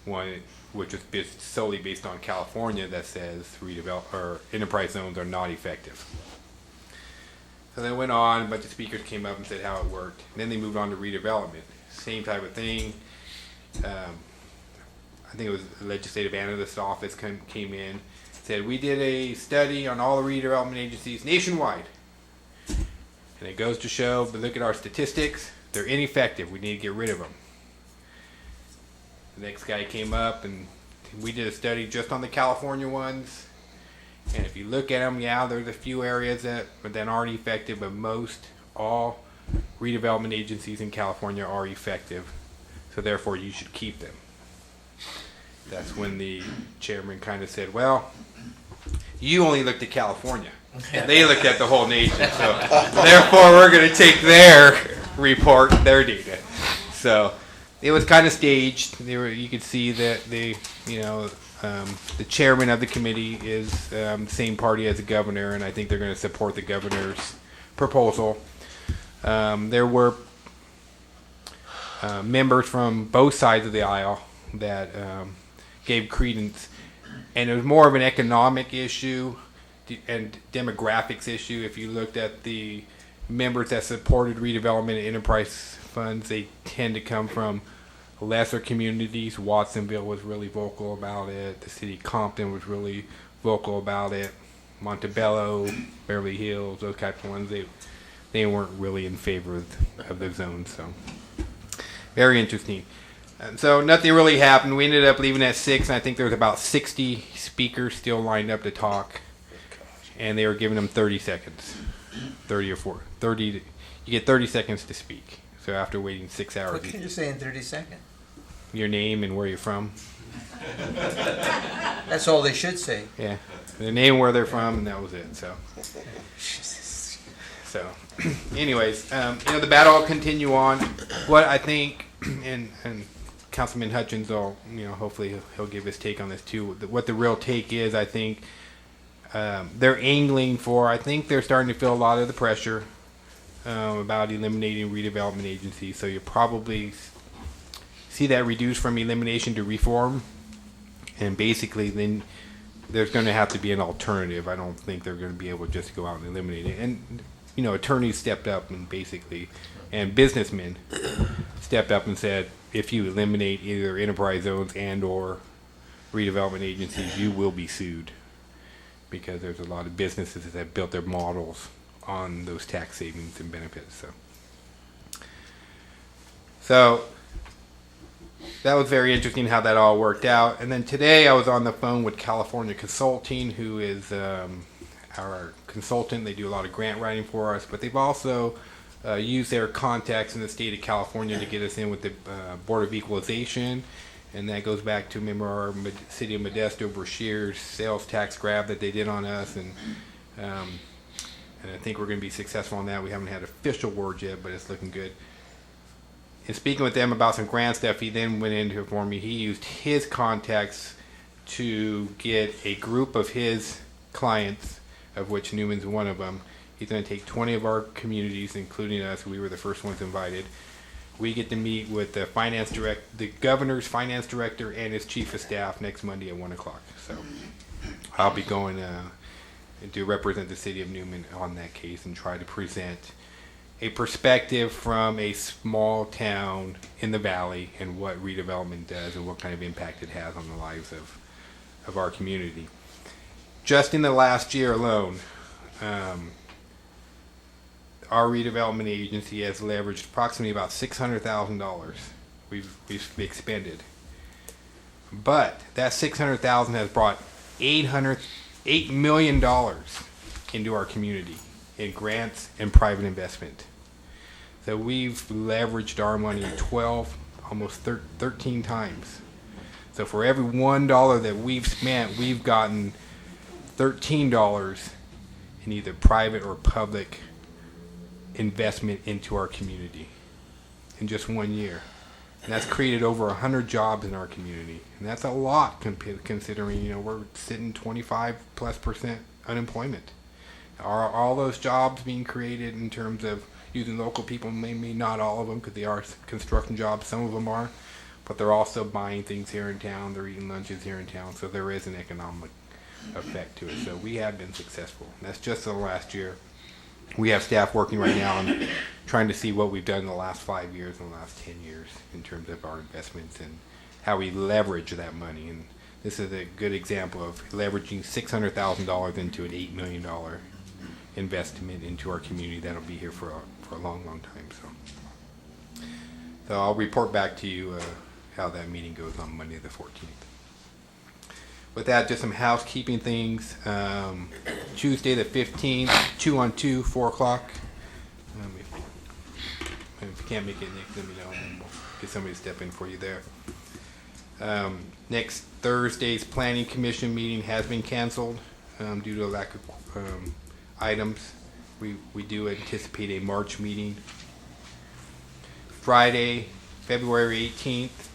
[SPEAKER 10] One which is solely based on California that says enterprise zones are not effective. So they went on, a bunch of speakers came up and said how it worked. And then they moved on to redevelopment. Same type of thing. I think it was the legislative analyst's office came in, said we did a study on all the redevelopment agencies nationwide. And it goes to show, but look at our statistics, they're ineffective. We need to get rid of them. The next guy came up and we did a study just on the California ones. And if you look at them, yeah, there's a few areas that aren't effective, but all redevelopment agencies in California are effective. So therefore you should keep them. That's when the chairman kind of said, well, you only looked at California. And they looked at the whole nation. So therefore we're going to take their report, their data. So it was kind of staged. You could see that the chairman of the committee is the same party as the governor, and I think they're going to support the governor's proposal. There were members from both sides of the aisle that gave credence, and it was more of an economic issue and demographics issue. If you looked at the members that supported redevelopment and enterprise funds, they tend to come from lesser communities. Watsonville was really vocal about it. The city of Compton was really vocal about it. Montebello, Beverly Hills, those types of ones, they weren't really in favor of the zone. So very interesting. And so nothing really happened. We ended up leaving at 6, and I think there was about 60 speakers still lined up to talk, and they were giving them 30 seconds, 30 or 40. You get 30 seconds to speak. So after waiting 6 hours.
[SPEAKER 6] What can you say in 30 seconds?
[SPEAKER 10] Your name and where you're from.
[SPEAKER 6] That's all they should say.
[SPEAKER 10] Yeah, their name, where they're from, and that was it. So anyways, the battle will continue on. What I think, and Councilman Hutchins will, hopefully he'll give his take on this too. What the real take is, I think they're angling for. I think they're starting to feel a lot of the pressure about eliminating redevelopment agencies. So you probably see that reduced from elimination to reform, and basically then there's going to have to be an alternative. I don't think they're going to be able to just go out and eliminate it. And attorneys stepped up and businessmen stepped up and said, if you eliminate either enterprise zones and or redevelopment agencies, you will be sued, because there's a lot of businesses that have built their models on those tax savings and benefits. So that was very interesting how that all worked out. And then today I was on the phone with California Consulting, who is our consultant. They do a lot of grant writing for us, but they've also used their contacts in the state of California to get us in with the Board of Equalization. And that goes back to, remember, our city of Modesto, Brashear's sales tax grab that they did on us. And I think we're going to be successful on that. We haven't had official word yet, but it's looking good. In speaking with them about some grant stuff, he then went in to inform me he used his contacts to get a group of his clients, of which Newman's one of them. He's going to take 20 of our communities, including us. We were the first ones invited. We get to meet with the governor's finance director and his chief of staff next Monday at 1 o'clock. So I'll be going to represent the city of Newman on that case and try to present a perspective from a small town in the valley and what redevelopment does and what kind of impact it has on the lives of our community. Just in the last year alone, our redevelopment agency has leveraged approximately about $600,000 we've expended. But that $600,000 has brought $8 million into our community in grants and private investment. So we've leveraged our money 12, almost 13 times. So for every $1 that we've spent, we've gotten $13 in either private or public investment into our community in just 1 year. And that's created over 100 jobs in our community. And that's a lot considering, we're sitting 25+% unemployment. Are all those jobs being created in terms of using local people? Maybe not all of them, because they are construction jobs. Some of them are. But they're also buying things here in town. They're eating lunches here in town. So there is an economic effect to it. So we have been successful. And that's just in the last year. We have staff working right now on trying to see what we've done in the last 5 years and the last 10 years in terms of our investments and how we leverage that money. And this is a good example of leveraging $600,000 into an $8 million investment into our community that'll be here for a long time. So I'll report back to you how that meeting goes on Monday the 14th. With that, just some housekeeping things. Tuesday the 15th, 2-on-2, 4 o'clock. If you can't make it, Nick, let me know and we'll get somebody to step in for you there. Next Thursday's Planning Commission meeting has been canceled due to a lack of items. We do anticipate a March meeting. Friday, February 18th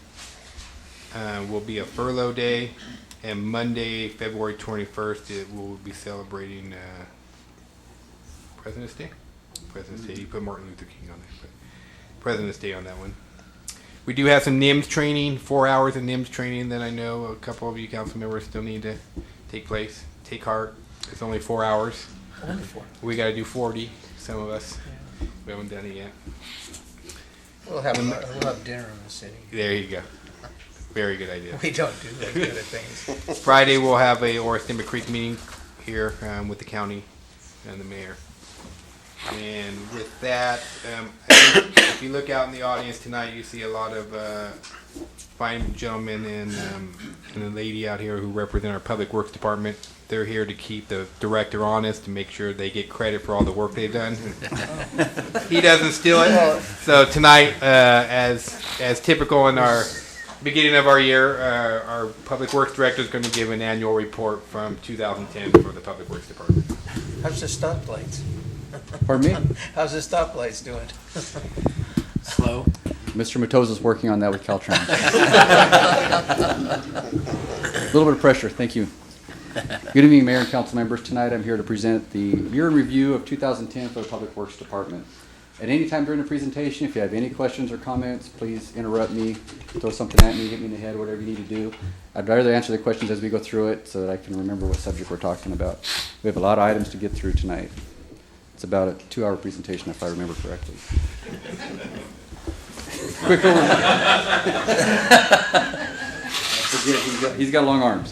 [SPEAKER 10] will be a furlough day. And Monday, February 21st, we'll be celebrating President's Day. President's Day. You put Martin Luther King on there, but President's Day on that one. We do have some NIMS training, 4 hours of NIMS training that I know a couple of you council members still need to take heart. It's only 4 hours.
[SPEAKER 12] Only 4.
[SPEAKER 10] We got to do 40, some of us. We haven't done it yet.
[SPEAKER 12] We'll have dinner in the city.
[SPEAKER 10] There you go. Very good idea.
[SPEAKER 12] We don't do those good at things.
[SPEAKER 10] Friday we'll have a Orastimba Creek meeting here with the county and the mayor. And with that, I think if you look out in the audience tonight, you see a lot of fine gentlemen and a lady out here who represent our Public Works Department. They're here to keep the director honest, to make sure they get credit for all the work they've done. He doesn't steal it. So tonight, as typical in our beginning of our year, our Public Works Director is going to give an annual report from 2010 for the Public Works Department.
[SPEAKER 12] How's the stoplights?
[SPEAKER 11] Pardon me?
[SPEAKER 12] How's the stoplights doing?
[SPEAKER 16] Slow.
[SPEAKER 11] Mr. Matosa's working on that with Caltrans. A little bit of pressure, thank you. Good evening, Mayor and Council members. Tonight I'm here to present the year in review of 2010 for the Public Works Department. At any time during the presentation, if you have any questions or comments, please interrupt me, throw something at me, hit me in the head, whatever you need to do. I'd rather answer the questions as we go through it so that I can remember what subject we're talking about. We have a lot of items to get through tonight. It's about a 2-hour presentation if I remember correctly.
[SPEAKER 2] quick over. He's got long arms.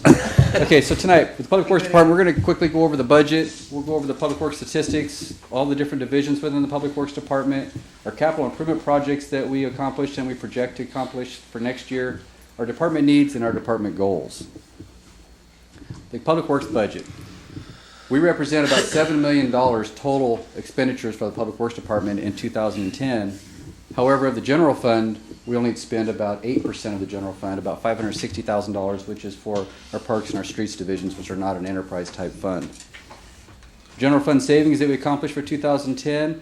[SPEAKER 2] Okay, so tonight, with the Public Works Department, we're going to quickly go over the budget. We'll go over the Public Works statistics, all the different divisions within the Public Works Department, our capital improvement projects that we accomplished and we project to accomplish for next year, our department needs, and our department goals. The Public Works budget. We represent about $7 million total expenditures for the Public Works Department in 2010. However, of the general fund, we only spend about 8% of the general fund, about $560,000, which is for our parks and our streets divisions, which are not an enterprise type fund. General fund savings that we accomplished for 2010,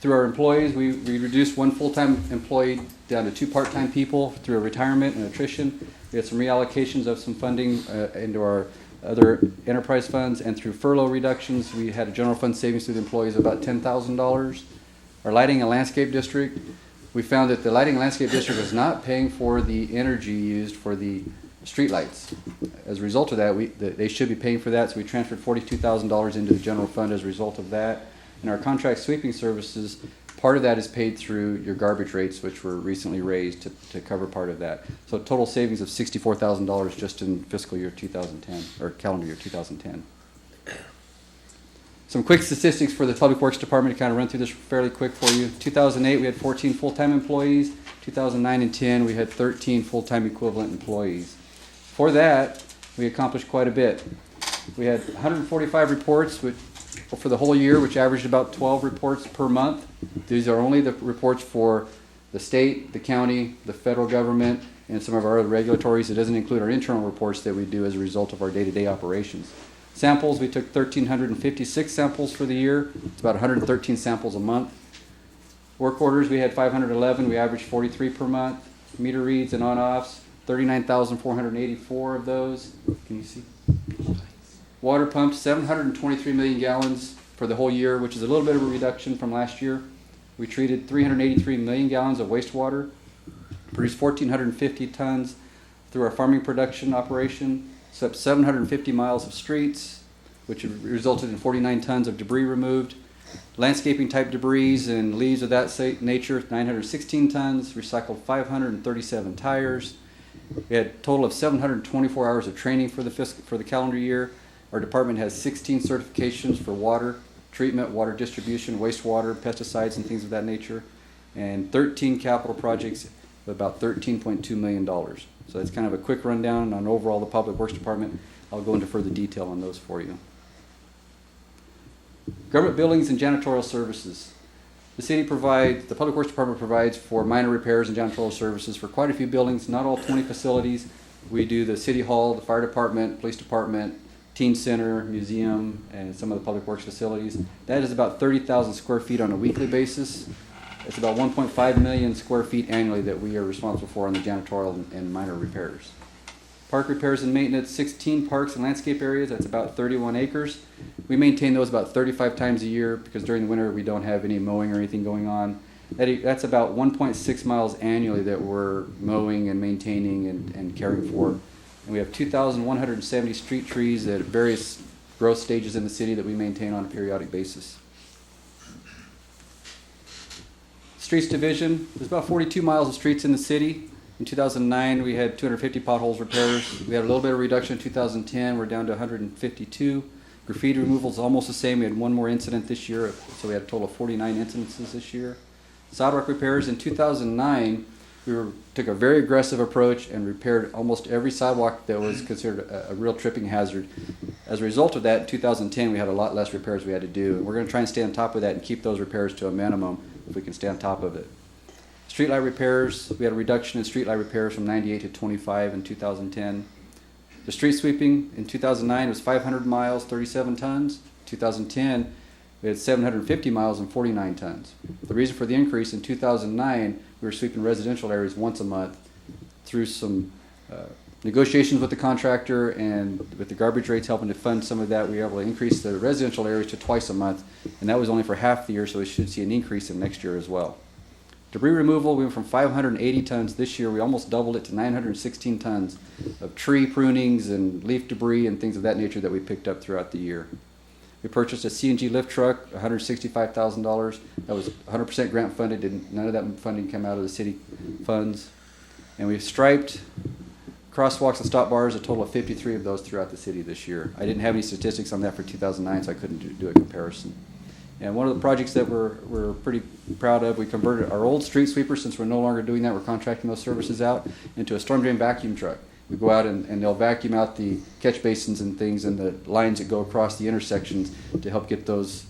[SPEAKER 2] through our employees, we reduced one full-time employee down to 2 part-time people through a retirement and attrition. We had some reallocations of some funding into our other enterprise funds, and through furlough reductions, we had a general fund savings through the employees of about $10,000. Our lighting and landscape district, we found that the lighting and landscape district was not paying for the energy used for the streetlights. As a result of that, they should be paying for that, so we transferred $42,000 into the general fund as a result of that. And our contract sweeping services, part of that is paid through your garbage rates, which were recently raised to cover part of that. So total savings of $64,000 just in fiscal year 2010, or calendar year 2010. Some quick statistics for the Public Works Department to kind of run through this fairly quick for you. 2008, we had 14 full-time employees. 2009 and 10, we had 13 full-time equivalent employees. For that, we accomplished quite a bit. We had 145 reports for the whole year, which averaged about 12 reports per month. These are only the reports for the state, the county, the federal government, and some of our other regulatories. It doesn't include our internal reports that we do as a result of our day-to-day operations. Samples, we took 1,356 samples for the year. It's about 113 samples a month. Work orders, we had 511. We averaged 43 per month. Meter reads and on-offs, 39,484 of those. Can you see? Water pumped, 723 million gallons for the whole year, which is a little bit of a reduction from last year. We treated 383 million gallons of wastewater, produced 1,450 tons through our farming production operation, swept 750 miles of streets, which resulted in 49 tons of debris removed. Landscaping type debris and leaves of that nature, 916 tons, recycled 537 tires. We had a total of 724 hours of training for the calendar year. Our department has 16 certifications for water treatment, water distribution, wastewater, pesticides, and things of that nature, and 13 capital projects with about $13.2 million. So that's kind of a quick rundown on overall the Public Works Department. I'll go into further detail on those for you. Government buildings and janitorial services. The Public Works Department provides for minor repairs and janitorial services for quite a few buildings, not all 20 facilities. We do the City Hall, the Fire Department, Police Department, Teen Center, Museum, and some of the Public Works facilities. That is about 30,000 square feet on a weekly basis. It's about 1.5 million square feet annually that we are responsible for on the janitorial and minor repairs. Park repairs and maintenance, 16 parks and landscape areas. That's about 31 acres. We maintain those about 35 times a year because during the winter we don't have any mowing or anything going on. That's about 1.6 miles annually that we're mowing and maintaining and caring for. And we have 2,170 street trees at various growth stages in the city that we maintain on a periodic basis. Streets division, there's about 42 miles of streets in the city. In 2009, we had 250 potholes repairs. We had a little bit of reduction in 2010. We're down to 152. Graffiti removal is almost the same. We had one more incident this year, so we had a total of 49 incidences this year. Sidewalk repairs, in 2009, took a very aggressive approach and repaired almost every sidewalk that was considered a real tripping hazard. As a result of that, in 2010, we had a lot less repairs we had to do. And we're going to try and stay on top of that and keep those repairs to a minimum if we can stay on top of it. Streetlight repairs, we had a reduction in streetlight repairs from 98 to 25 in 2010. The street sweeping in 2009 was 500 miles, 37 tons. 2010, we had 750 miles and 49 tons. The reason for the increase, in 2009, we were sweeping residential areas once a month. Through some negotiations with the contractor and with the garbage rates helping to fund some of that, we were able to increase the residential areas to twice a month, and that was only for half the year, so we should see an increase in next year as well. Debris removal, we went from 580 tons this year, we almost doubled it to 916 tons of tree prunings and leaf debris and things of that nature that we picked up throughout the year.
[SPEAKER 17] We purchased a Cng Lift Truck, $165,000. That was 100% grant funded. None of that funding came out of the city funds. And we've striped crosswalks and stop bars, a total of 53 of those throughout the city this year. I didn't have any statistics on that for 2009, so I couldn't do a comparison. And one of the projects that we're pretty proud of, we converted our old street sweeper, since we're no longer doing that, we're contracting those services out, into a storm drain vacuum truck. We go out and they'll vacuum out the catch basins and things and the lines that go across the intersections to help get those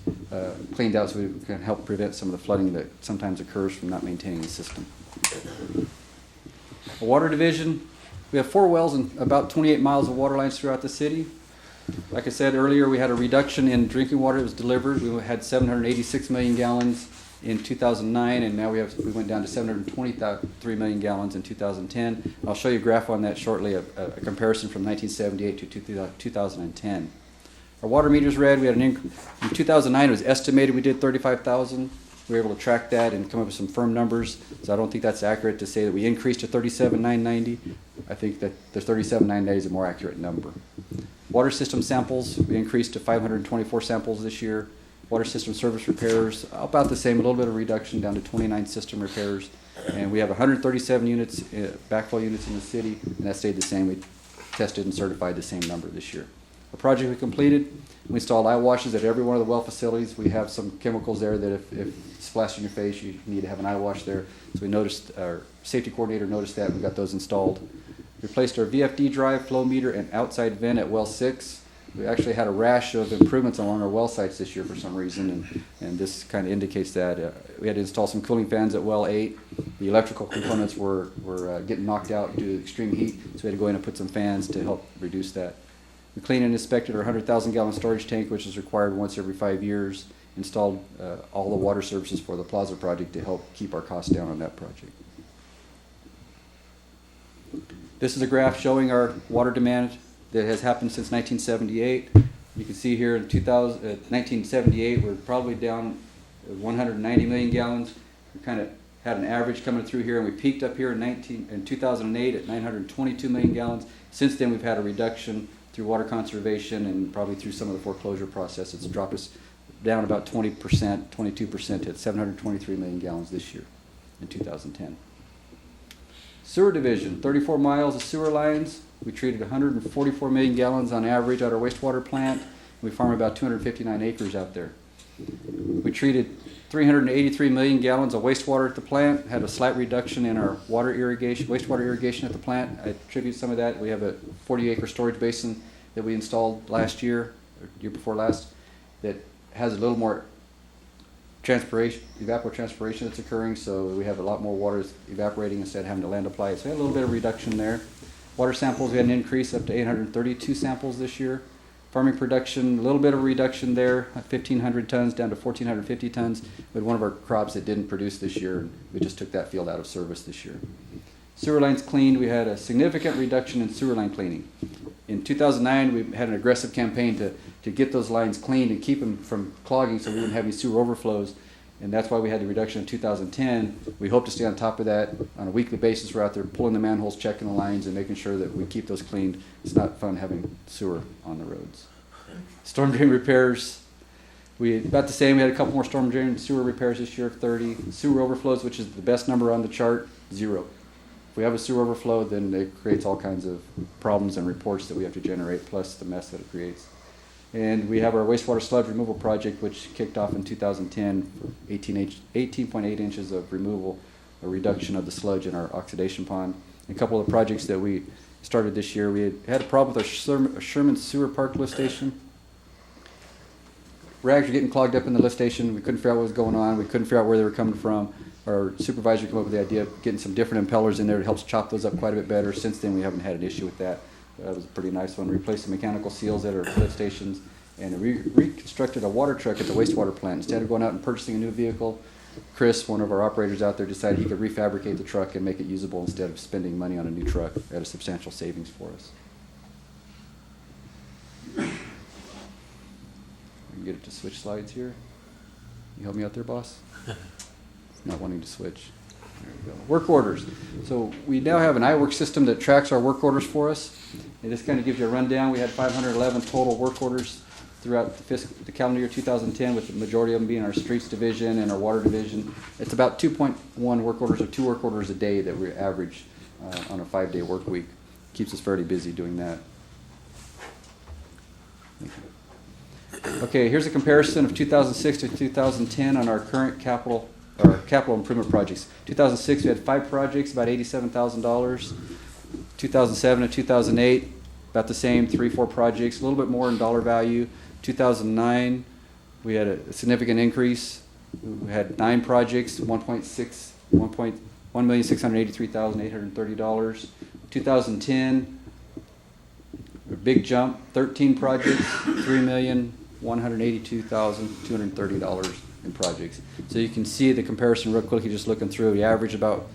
[SPEAKER 17] cleaned out, so we can help prevent some of the flooding that sometimes occurs from not maintaining the system. The water division, we have 4 wells and about 28 miles of water lines throughout the city. Like I said earlier, we had a reduction in drinking water that was delivered. We had 786 million gallons in 2009, and now we went down to 723 million gallons in 2010. I'll show you a graph on that shortly, a comparison from 1978 to 2010. Our water meters read, we had in 2009 it was estimated we did 35,000. We were able to track that and come up with some firm numbers, so I don't think that's accurate to say that we increased to 37,990. I think that the 37,990 is a more accurate number. Water system samples, we increased to 524 samples this year. Water system service repairs, about the same, a little bit of reduction down to 29 system repairs. And we have 137 units, backflow units in the city, and that stayed the same. We tested and certified the same number this year. A project we completed, we installed eye washes at every one of the well facilities. We have some chemicals there that if it splashes in your face, you need to have an eye wash there. So we noticed, our safety coordinator noticed that, and we got those installed. Replaced our VFD drive, flow meter, and outside vent at well 6. We actually had a rash of improvements along our well sites this year for some reason, and this kind of indicates that. We had to install some cooling fans at well 8. The electrical components were getting knocked out due to extreme heat, so we had to go in and put some fans to help reduce that. We cleaned and inspected our 100,000 gallon storage tank, which is required once every 5 years. Installed all the water services for the Plaza project to help keep our costs down on that project. This is a graph showing our water demand that has happened since 1978. You can see here in 1978, we're probably down 190 million gallons. We kind of had an average coming through here, and we peaked up here in 2008 at 922 million gallons. Since then, we've had a reduction through water conservation and probably through some of the foreclosure process. It's dropped us down about 20%, 22% at 723 million gallons this year in 2010. Sewer division, 34 miles of sewer lines. We treated 144 million gallons on average at our wastewater plant. We farm about 259 acres out there. We treated 383 million gallons of wastewater at the plant, had a slight reduction in our wastewater irrigation at the plant. I attribute some of that. We have a 40-acre storage basin that we installed last year, or year before last, that has a little more evapotranspiration that's occurring, so we have a lot more water evaporating instead of having to land apply it. So we had a little bit of reduction there. Water samples, we had an increase up to 832 samples this year. Farming production, a little bit of a reduction there, 1,500 tons down to 1,450 tons. We had one of our crops that didn't produce this year, and we just took that field out of service this year. Sewer lines cleaned, we had a significant reduction in sewer line cleaning. In 2009, we had an aggressive campaign to get those lines cleaned and keep them from clogging so we wouldn't have any sewer overflows. And that's why we had the reduction in 2010. We hope to stay on top of that on a weekly basis. We're out there pulling the manholes, checking the lines, and making sure that we keep those cleaned. It's not fun having sewer on the roads. Storm drain repairs, about the same. We had a couple more storm drain sewer repairs this year, 30. Sewer overflows, which is the best number on the chart, 0. If we have a sewer overflow, then it creates all kinds of problems and reports that we have to generate, plus the mess that it creates. And we have our wastewater sludge removal project, which kicked off in 2010, 18.8 inches of removal, a reduction of the sludge in our oxidation pond. And a couple of projects that we started this year, we had a problem with our Sherman sewer park lift station. Rags were getting clogged up in the lift station. We couldn't figure out what was going on. We couldn't figure out where they were coming from. Our supervisor came up with the idea of getting some different impellers in there. It helps chop those up quite a bit better. Since then, we haven't had an issue with that. That was a pretty nice one. Replaced the mechanical seals at our lift stations and reconstructed a water truck at the wastewater plant. Instead of going out and purchasing a new vehicle, Chris, one of our operators out there, decided he could refabricate the truck and make it usable instead of spending money on a new truck at a substantial savings for us. We can get it to switch slides here. You help me out there, boss? Not wanting to switch. There we go. Work orders. So we now have an iWork system that tracks our work orders for us. It just kind of gives you a rundown. We had 511 total work orders throughout the calendar year 2010, with the majority of them being our streets division and our water division. It's about 2.1 work orders or 2 work orders a day that we average on a 5-day work week. Keeps us fairly busy doing that. Okay, here's a comparison of 2006 to 2010 on our current capital improvement projects. 2006, we had 5 projects, about $87,000. 2007 to 2008, about the same, 3-4 projects, a little bit more in dollar value. 2009, we had a significant increase. We had 9 projects, $1,683,830. 2010, a big jump, 13 projects, $3,182,230 in projects. So you can see the comparison real quickly just looking through. We average about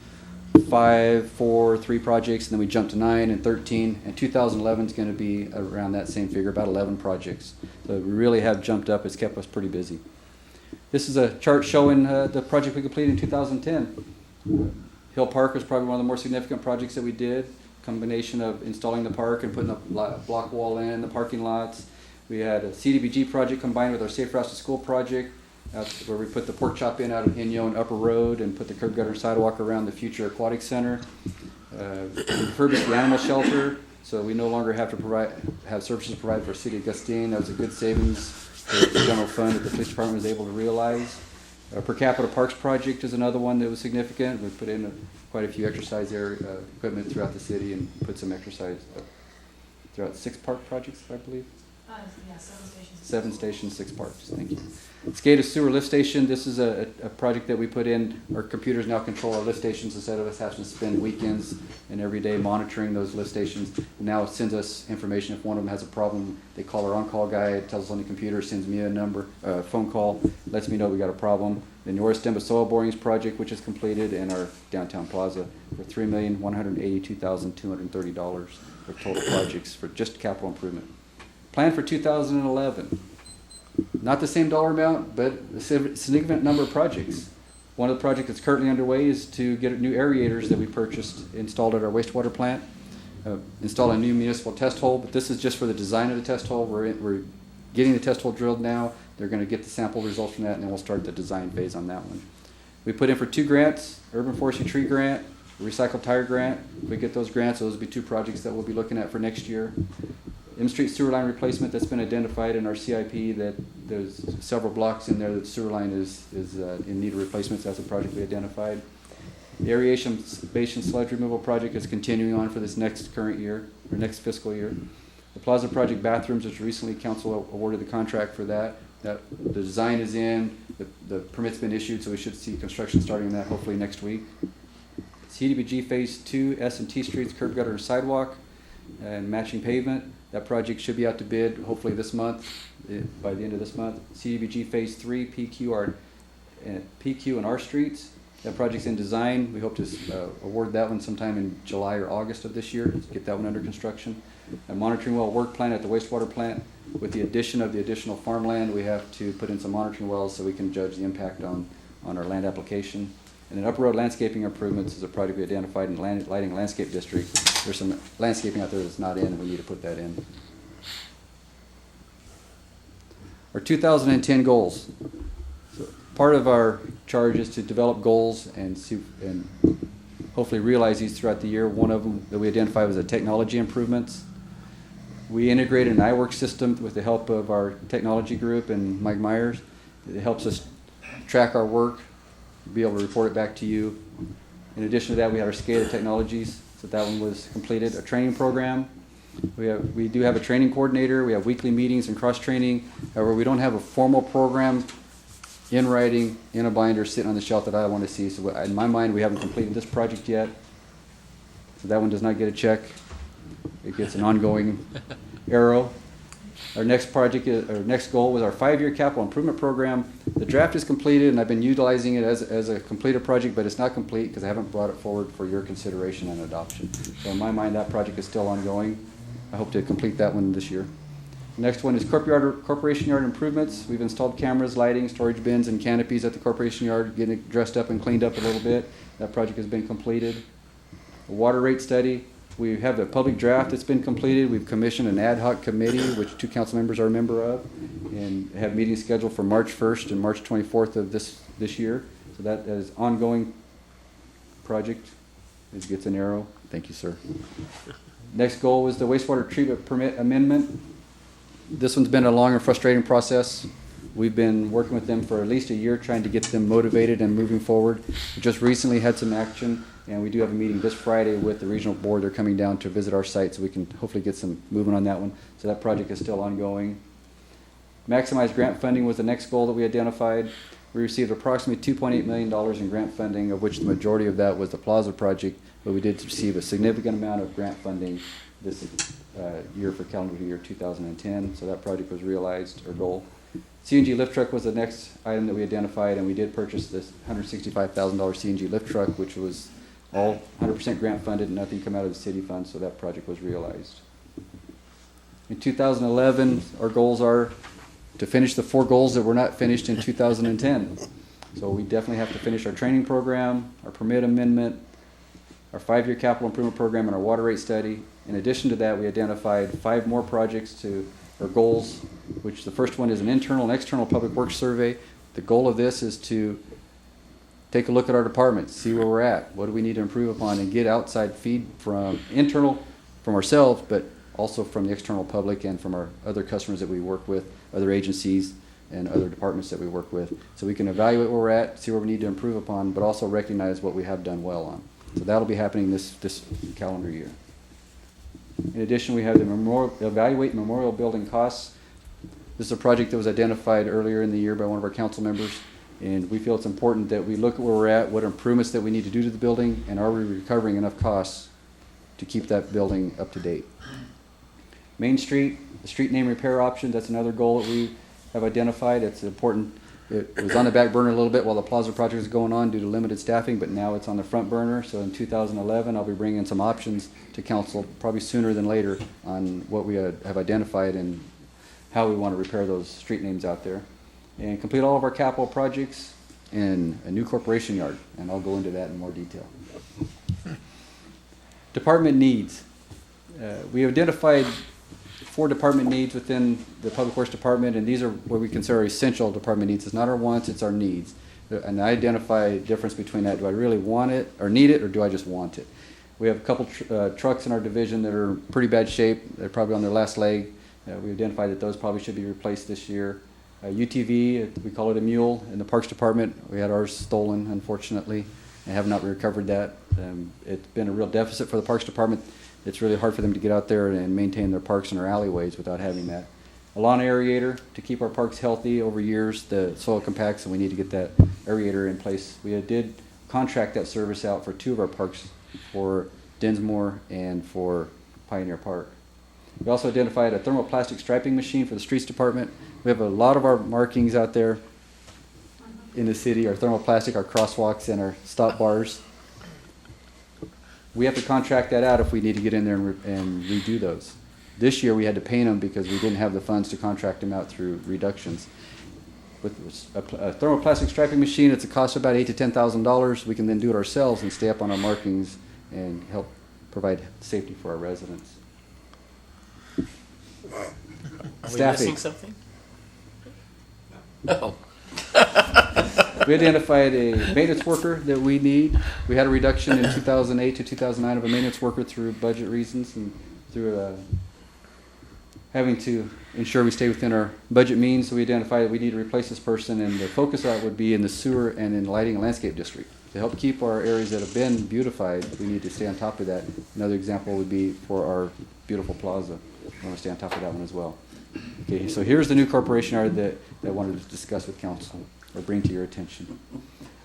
[SPEAKER 17] 5, 4, 3 projects, and then we jump to 9 and 13. And 2011 is going to be around that same figure, about 11 projects. So we really have jumped up. It's kept us pretty busy. This is a chart showing the project we completed in 2010. Hill Park was probably one of the more significant projects that we did. Combination of installing the park and putting a block wall in the parking lots. We had a CDBG project combined with our Safe Routes to School project, where we put the pork chop in out of Inyo and Upper Road and put the curb gutter and sidewalk around the future aquatic center. We refurbished the animal shelter, so we no longer have to have services provided for City of Gustine. That was a good savings for the general fund that the police department was able to realize. Per capita parks project is another one that was significant. We put in quite a few exercise area equipment throughout the city and put some exercise throughout 6 park projects, I believe.
[SPEAKER 9] Yeah, 7 stations.
[SPEAKER 17] 7 stations, 6 parks. Thank you. Skada Sewer Lift Station. This is a project that we put in. Our computers now control our lift stations instead of us having to spend weekends and every day monitoring those lift stations. Now it sends us information if one of them has a problem. They call our on-call guy. It tells us on the computer, sends me a number, phone call, lets me know we got a problem. The Norris Demba Soil Borings project, which is completed, and our downtown plaza for $3,182,230 for total projects for just capital improvement. Plan for 2011. Not the same dollar amount, but a significant number of projects. One of the projects that's currently underway is to get new aerators that we purchased, installed at our wastewater plant, install a new municipal test hole, but this is just for the design of the test hole. We're getting the test hole drilled now. They're going to get the sample results from that, and then we'll start the design phase on that one. We put in for 2 grants, Urban Forestry Tree Grant, Recycled Tire Grant. If we get those grants, those will be 2 projects that we'll be looking at for next year. M Street sewer line replacement, that's been identified in our CIP, that there's several blocks in there that the sewer line is in need of replacements. That's a project we identified. The aeration basin sludge removal project is continuing on for this next current year, or next fiscal year. The Plaza project bathrooms, which recently council awarded the contract for that. The design is in, the permit's been issued, so we should see construction starting on that hopefully next week. CDBG Phase 2, S&T Streets, curb gutter and sidewalk, and matching pavement. That project should be out to bid hopefully this month, by the end of this month. CDBG Phase 3, PQ and R streets. That project's in design. We hope to award that one sometime in July or August of this year, to get that one under construction. A monitoring well work plan at the wastewater plant. With the addition of the additional farmland, we have to put in some monitoring wells so we can judge the impact on our land application. And then Upper Road landscaping improvements is a project we identified in Lighting Landscape District. There's some landscaping out there that's not in, and we need to put that in. Our 2010 goals. So part of our charge is to develop goals and hopefully realize these throughout the year. One of them that we identified was the technology improvements. We integrated an iWork system with the help of our technology group and Mike Myers. It helps us track our work, be able to report it back to you. In addition to that, we had our Skada technologies, so that one was completed. A training program. We do have a training coordinator. We have weekly meetings and cross-training. However, we don't have a formal program in writing, in a binder, sitting on the shelf that I want to see. So in my mind, we haven't completed this project yet. So that one does not get a check. It gets an ongoing arrow. Our next project, our next goal was our 5-year capital improvement program. The draft is completed, and I've been utilizing it as a completed project, but it's not complete because I haven't brought it forward for your consideration and adoption. So in my mind, that project is still ongoing. I hope to complete that one this year. The next one is corporation yard improvements. We've installed cameras, lighting, storage bins, and canopies at the corporation yard, getting it dressed up and cleaned up a little bit. That project has been completed. A water rate study. We have a public draft that's been completed. We've commissioned an ad hoc committee, which 2 council members are a member of, and have meetings scheduled for March 1st and March 24th of this year. So that is ongoing project. It gets an arrow. Thank you, sir. Next goal was the wastewater treatment permit amendment. This one's been a long and frustrating process. We've been working with them for at least a year, trying to get them motivated and moving forward. We just recently had some action, and we do have a meeting this Friday with the regional board. They're coming down to visit our site, so we can hopefully get some movement on that one. So that project is still ongoing. Maximize grant funding was the next goal that we identified. We received approximately $2.8 million in grant funding, of which the majority of that was the Plaza project, but we did receive a significant amount of grant funding this year for calendar year 2010, so that project was realized, our goal. Cng Lift Truck was the next item that we identified, and we did purchase this $165,000 Cng Lift Truck, which was all 100% grant funded and nothing come out of the city fund, so that project was realized. In 2011, our goals are to finish the 4 goals that were not finished in 2010. So we definitely have to finish our training program, our permit amendment, our 5-year capital improvement program, and our water rate study. In addition to that, we identified 5 more projects to our goals, which the first one is an internal and external public works survey. The goal of this is to take a look at our departments, see where we're at, what do we need to improve upon, and get outside feed from internal, from ourselves, but also from the external public and from our other customers that we work with, other agencies and other departments that we work with. So we can evaluate where we're at, see where we need to improve upon, but also recognize what we have done well on. So that'll be happening this calendar year. In addition, we have the evaluate memorial building costs. This is a project that was identified earlier in the year by one of our council members, and we feel it's important that we look at where we're at, what improvements that we need to do to the building, and are we recovering enough costs to keep that building up to date. Main Street, the street name repair option, that's another goal that we have identified. It's important. It was on the back burner a little bit while the Plaza project was going on due to limited staffing, but now it's on the front burner. So in 2011, I'll be bringing some options to council, probably sooner than later, on what we have identified and how we want to repair those street names out there. And complete all of our capital projects in a new corporation yard, and I'll go into that in more detail. Department needs. We have identified 4 department needs within the Public Works Department, and these are what we consider essential department needs. It's not our wants, it's our needs. And I identify a difference between that. Do I really want it or need it, or do I just want it? We have a couple trucks in our division that are in pretty bad shape. They're probably on their last leg. We identified that those probably should be replaced this year. UTV, we call it a mule in the Parks Department. We had ours stolen, unfortunately, and have not recovered that. It's been a real deficit for the Parks Department. It's really hard for them to get out there and maintain their parks and their alleyways without having that. A lawn aerator to keep our parks healthy over years. The soil compacts, and we need to get that aerator in place. We did contract that service out for 2 of our parks, for Dinsmore and for Pioneer Park. We also identified a thermoplastic striping machine for the streets department. We have a lot of our markings out there in the city, our thermoplastic, our crosswalks, and our stop bars. We have to contract that out if we need to get in there and redo those. This year we had to paint them because we didn't have the funds to contract them out through reductions. With a thermoplastic striping machine, it's a cost of about $8,000 to $10,000. We can then do it ourselves and stay up on our markings and help provide safety for our residents.
[SPEAKER 1] Are we
[SPEAKER 17] Staffing.
[SPEAKER 1] missing something? Oh.
[SPEAKER 17] We identified a maintenance worker that we need. We had a reduction in 2008 to 2009 of a maintenance worker through budget reasons and through having to ensure we stay within our budget means. So we identified that we need to replace this person, and the focus of that would be in the sewer and in lighting and landscape district. To help keep our areas that have been beautified, we need to stay on top of that. Another example would be for our beautiful plaza. We want to stay on top of that one as well. Okay, so here's the new corporation yard that I wanted to discuss with council or bring to your attention.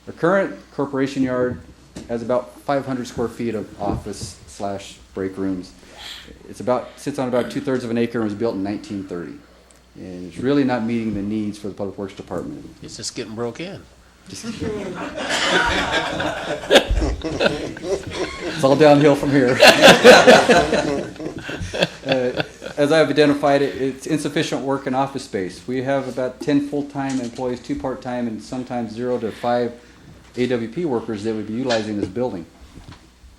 [SPEAKER 17] Our current corporation yard has about 500 square feet of office/break rooms. Sits on about 2/3 of an acre and was built in 1930. And it's really not meeting the needs for the Public Works Department.
[SPEAKER 1] It's just getting broke in.
[SPEAKER 17] It's all downhill from here. As I've identified it, it's insufficient work and office space. We have about 10 full-time employees, 2 part-time, and sometimes 0 to 5 AWP workers that would be utilizing this building.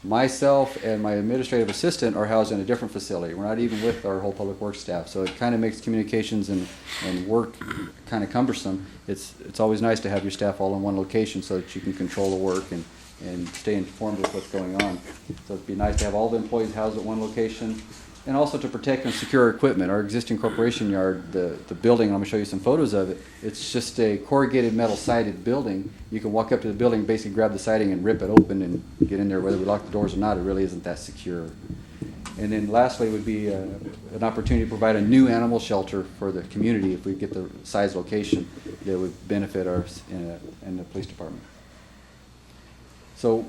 [SPEAKER 17] myself and my administrative assistant are housed in a different facility. We're not even with our whole public works staff, so it kind of makes communications and work kind of cumbersome. It's always nice to have your staff all in one location so that you can control the work and stay informed with what's going on. So it'd be nice to have all the employees housed at one location, and also to protect and secure our equipment. Our existing corporation yard, the building, I'm going to show you some photos of it, it's just a corrugated metal sided building. You can walk up to the building, basically grab the siding and rip it open and get in there. Whether we lock the doors or not, it really isn't that secure. And then lastly would be an opportunity to provide a new animal shelter for the community if we get the size location that would benefit us in the police department. So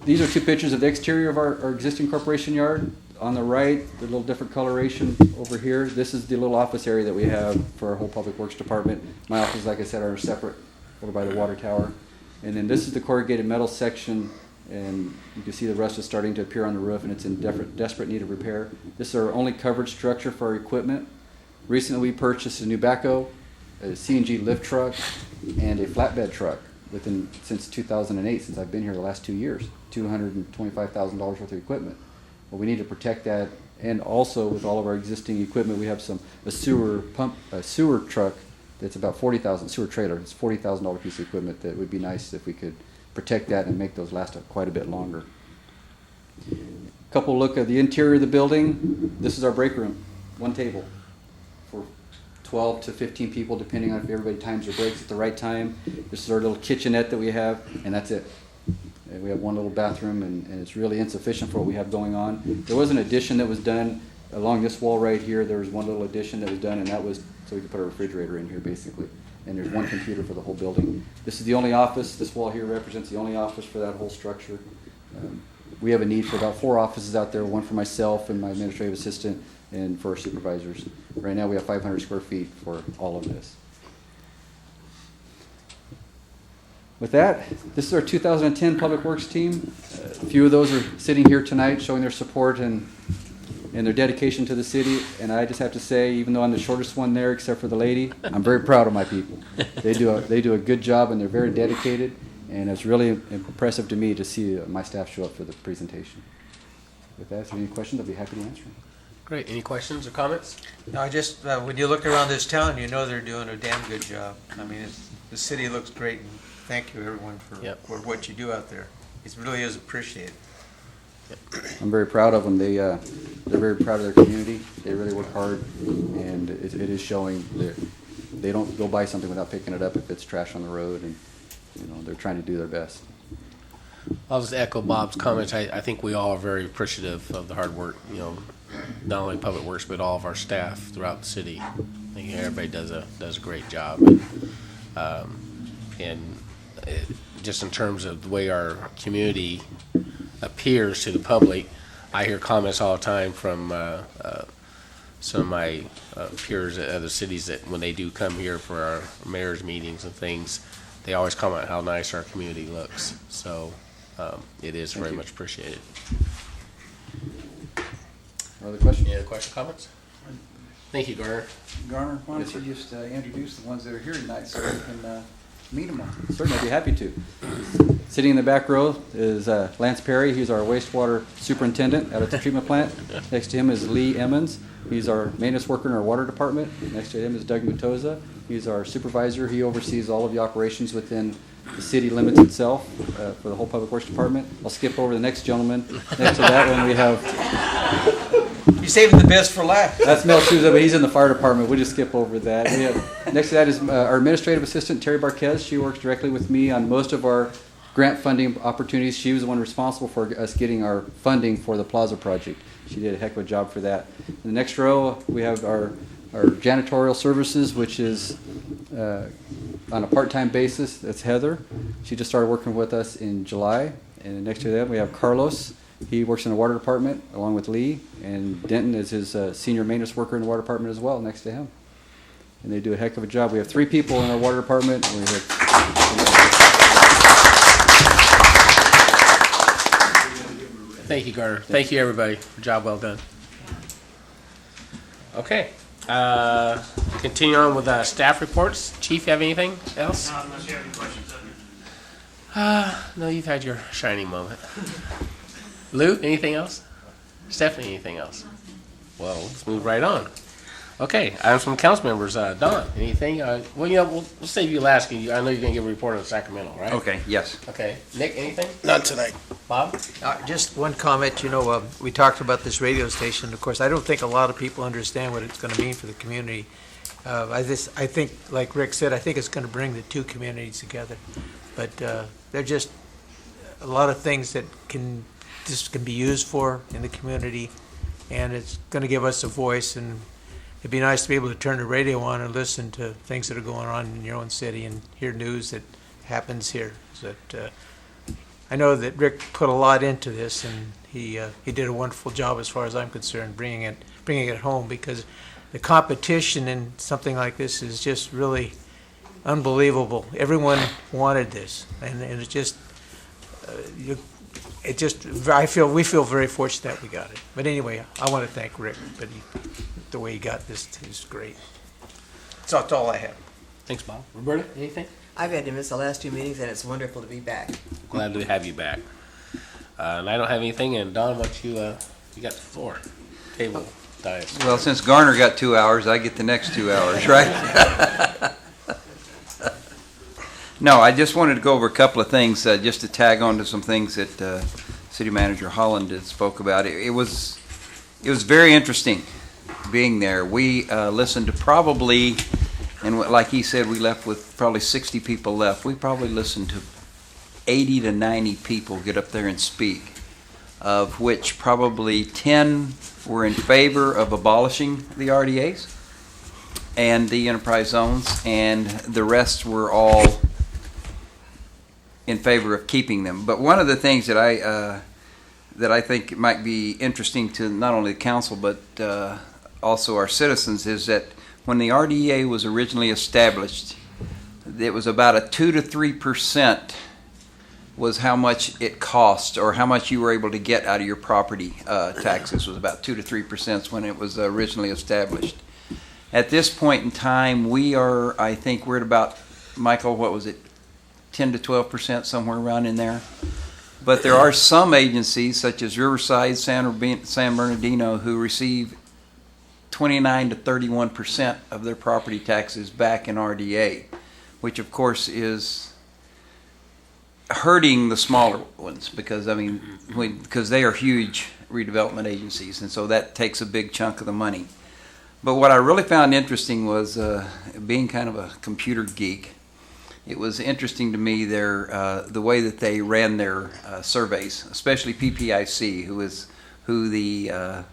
[SPEAKER 17] these are two pictures of the exterior of our existing corporation yard. On the right, the little different coloration over here. This is the little office area that we have for our whole public works department. My office, like I said, are separate over by the water tower. And then this is the corrugated metal section, and you can see the rust is starting to appear on the roof, and it's in desperate need of repair. This is our only covered structure for our equipment. Recently, we purchased a new backhoe, a Cng Lift Truck, and a flatbed truck since 2008, since I've been here the last 2 years. $225,000 worth of equipment. Well, we need to protect that, and also with all of our existing equipment, we have a sewer truck that's about $40,000, sewer trailer. It's $40,000 piece of equipment that would be nice if we could protect that and make those last quite a bit longer. Couple look at the interior of the building. This is our break room, one table for 12 to 15 people, depending on if everybody times their breaks at the right time. This is our little kitchenette that we have, and that's it. We have one little bathroom, and it's really insufficient for what we have going on. There was an addition that was done along this wall right here. There was one little addition that was done, and that was so we could put a refrigerator in here, basically. And there's one computer for the whole building. This is the only office. This wall here represents the only office for that whole structure. We have a need for about 4 offices out there, one for myself and my administrative assistant, and for our supervisors. Right now we have 500 square feet for all of this. With that, this is our 2010 Public Works team. A few of those are sitting here tonight showing their support and their dedication to the city. And I just have to say, even though I'm the shortest one there except for the lady, I'm very proud of my people. They do a good job, and they're very dedicated. And it's really impressive to me to see my staff show up for the presentation. With that, if there are any questions, I'll be happy to answer them.
[SPEAKER 1] Great. Any questions or comments?
[SPEAKER 6] No, I just, when you look around this town, you know they're doing a damn good job. I mean, the city looks great, and thank you, everyone, for what you do out there. It really is appreciated.
[SPEAKER 17] I'm very proud of them. They're very proud of their community. They really work hard, and it is showing. They don't go buy something without picking it up if it's trash on the road, and they're trying to do their best.
[SPEAKER 1] I'll just echo Bob's comments. I think we all are very appreciative of the hard work, not only Public Works, but all of our staff throughout the city. I think everybody does a great job. Just in terms of the way our community appears to the public, I hear comments all the time from some of my peers at other cities that when they do come here for our mayor's meetings and things, they always comment how nice our community looks. So it is very much appreciated.
[SPEAKER 17] Other questions?
[SPEAKER 1] Any other questions, comments? Thank you, Garner.
[SPEAKER 11] Garner, why don't you just introduce the ones that are here tonight so we can meet them all?
[SPEAKER 17] Certainly, I'd be happy to. Sitting in the back row is Lance Perry. He's our wastewater superintendent out at the treatment plant. Next to him is Lee Emmons. He's our maintenance worker in our water department. Next to him is Doug Mutoza. He's our supervisor. He oversees all of the operations within the city limits itself for the whole public works department. I'll skip over the next gentleman. Next to that one we have...
[SPEAKER 6] You're saving the best for last.
[SPEAKER 17] That's Mel Souza, but he's in the fire department. We'll just skip over that. We have, next to that is our administrative assistant, Terry Barquez. She works directly with me on most of our grant funding opportunities. She was the one responsible for us getting our funding for the Plaza project. She did a heck of a job for that. In the next row, we have our janitorial services, which is on a part-time basis. That's Heather. She just started working with us in July. And next to that, we have Carlos. He works in the water department along with Lee, and Denton is his senior maintenance worker in the water department as well next to him. And they do a heck of a job. We have 3 people in our water department. And we have
[SPEAKER 1] Thank you, Garner. Thank you, everybody. Job well done. Okay. Continue on with staff reports. Chief, you have anything else?
[SPEAKER 13] No, unless you have any questions of me.
[SPEAKER 1] No, you've had your shining moment. Lou, anything else? Stephanie, anything else? Well, let's move right on. Okay, items from council members. Don, anything? Well, you know, we'll save you last. I know you're gonna give a report on Sacramento, right?
[SPEAKER 11] Okay, yes.
[SPEAKER 1] Okay, Nick, anything?
[SPEAKER 3] Not tonight.
[SPEAKER 1] Bob?
[SPEAKER 6] Just one comment, we talked about this radio station. Of course, I don't think a lot of people understand what it's going to mean for the community. I think, like Rick said, I think it's going to bring the two communities together. But they're just a lot of things that can be used for in the community, and it's going to give us a voice. And it'd be nice to be able to turn the radio on and listen to things that are going on in your own city and hear news that happens here. I know that Rick put a lot into this, and he did a wonderful job as far as I'm concerned, bringing it home, because the competition in something like this is just really unbelievable. Everyone wanted this, and it just we feel very fortunate that we got it. But anyway, I want to thank Rick, but the way he got this is great. So that's all I have.
[SPEAKER 1] Thanks, Bob. Roberta, anything?
[SPEAKER 8] I've had to miss the last two meetings, and it's wonderful to be back.
[SPEAKER 1] Glad to have you back. And I don't have anything. And Don, what you got the floor? Table, dice.
[SPEAKER 11] Well, since Garner got 2 hours, I get the next 2 hours, right? No, I just wanted to go over a couple of things, just to tag on to some things that City Manager Holland had spoke about. It was very interesting being there. We listened to probably, and like he said, we left with probably 60 people left. We probably listened to 80 to 90 people get up there and speak, of which probably 10 were in favor of abolishing the RDAs and the enterprise zones, and the rest were all in favor of keeping them. But one of the things that I think might be interesting to not only the council but also our citizens is that when the RDA was originally established, it was about a 2 to 3% was how much it cost, or how much you were able to get out of your property taxes. Was about 2 to 3% when it was originally established. At this point in time, I think we're at about, Michael, what was it, 10 to 12%, somewhere around in there. But there are some agencies, such as Riverside, San Bernardino, who receive 29 to 31% of their property taxes back in RDA, which of course is hurting the smaller ones, because because they are huge redevelopment agencies, and so that takes a big chunk of the money. But what I really found interesting was, being kind of a computer geek, it was interesting to me the way that they ran their surveys, especially PPIC, who the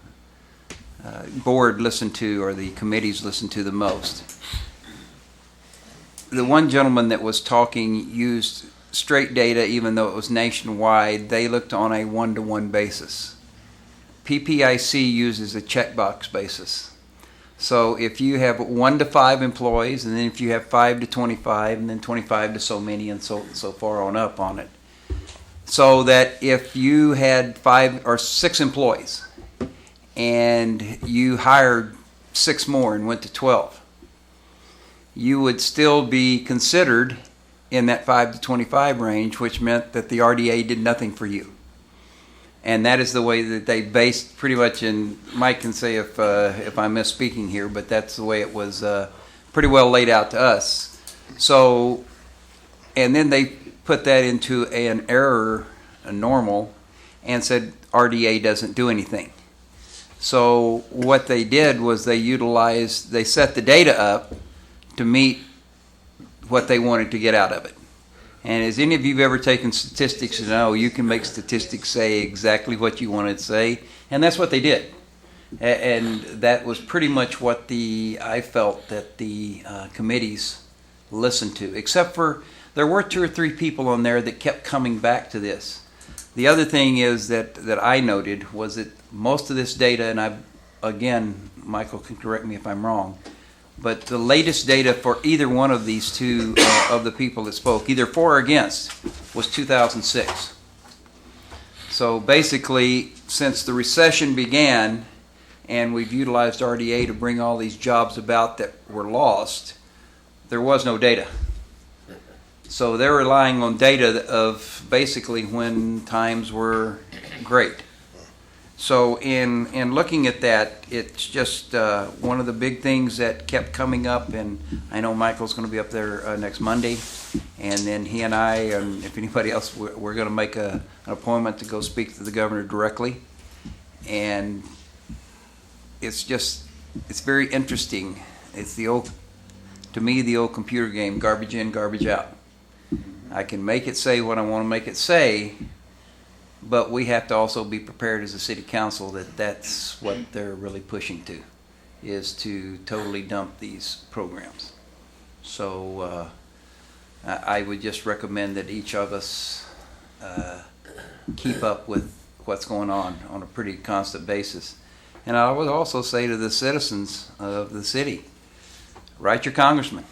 [SPEAKER 11] board listened to, or the committees listened to the most. The one gentleman that was talking used straight data, even though it was nationwide. They looked on a 1-to-1 basis. PPIC uses a checkbox basis. So if you have 1 to 5 employees, and then if you have 5 to 25, and then 25 to so many, and so far on up on it. So that if you had 5 or 6 employees, and you hired 6 more and went to 12, you would still be considered in that 5 to 25 range, which meant that the RDA did nothing for you. And that is the way that they based pretty much, and Mike can say if I'm misspeaking here, but that's the way it was pretty well laid out to us. So, and then they put that into an error, a normal, and said RDA doesn't do anything. So what they did was they set the data up to meet what they wanted to get out of it. And as any of you have ever taken statistics, you know you can make statistics say exactly what you want it to say, and that's what they did. And that was pretty much what I felt that the committees listened to, except for there were 2 or 3 people on there that kept coming back to this. The other thing is that I noted was that most of this data, and again, Michael can correct me if I'm wrong, but the latest data for either one of these two of the people that spoke, either for or against, was 2006. So basically, since the recession began, and we've utilized RDA to bring all these jobs about that were lost, there was no data. So they're relying on data of basically when times were great. So in looking at that, it's just one of the big things that kept coming up, and I know Michael's going to be up there next Monday, and then he and I, and if anybody else, we're going to make an appointment to go speak to the governor directly. And it's very interesting. It's to me, the old computer game, garbage in, garbage out. I can make it say what I want to make it say, but we have to also be prepared as a city council that that's what they're really pushing to, is to totally dump these programs. So I would just recommend that each of us keep up with what's going on a pretty constant basis. And I would also say to the citizens of the city, write your congressman.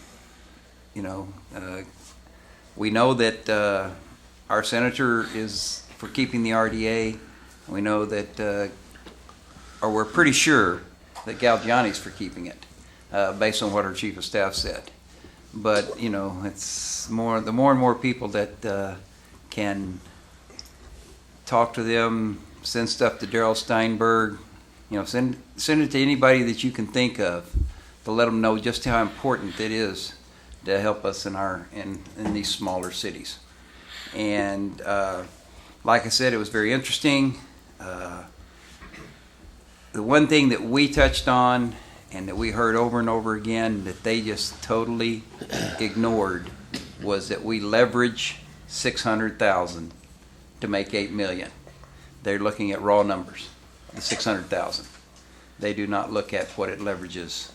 [SPEAKER 11] You know, we know that our senator is for keeping the RDA. We know that, or we're pretty sure that Galgiani's for keeping it, based on what our chief of staff said. But, you know, it's the more and more people that can talk to them, send stuff to Darrell Steinberg, you know, send it to anybody that you can think of to let them know just how important it is to help us in these smaller cities. And like I said, it was very interesting. The one thing that we touched on and that we heard over and over again that they just totally ignored was that we leverage $600,000 to make $8 million. They're looking at raw numbers, the $600,000. They do not look at what it leverages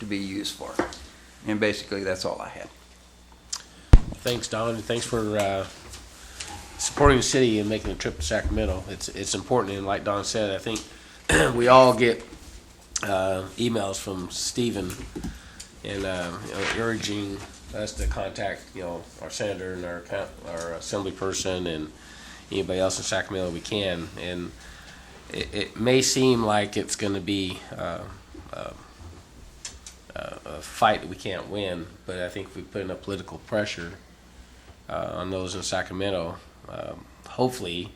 [SPEAKER 11] to be used for. And basically, that's all I had.
[SPEAKER 1] Thanks, Don, and thanks for supporting the city and making the trip to Sacramento. It's important, and like Don said, I think we all get emails from Stephen and urging us to contact, you know, our senator and our assembly person and anybody else in Sacramento we can. And it may seem like it's going to be a fight that we can't win, but I think if we put enough political pressure on those in Sacramento, hopefully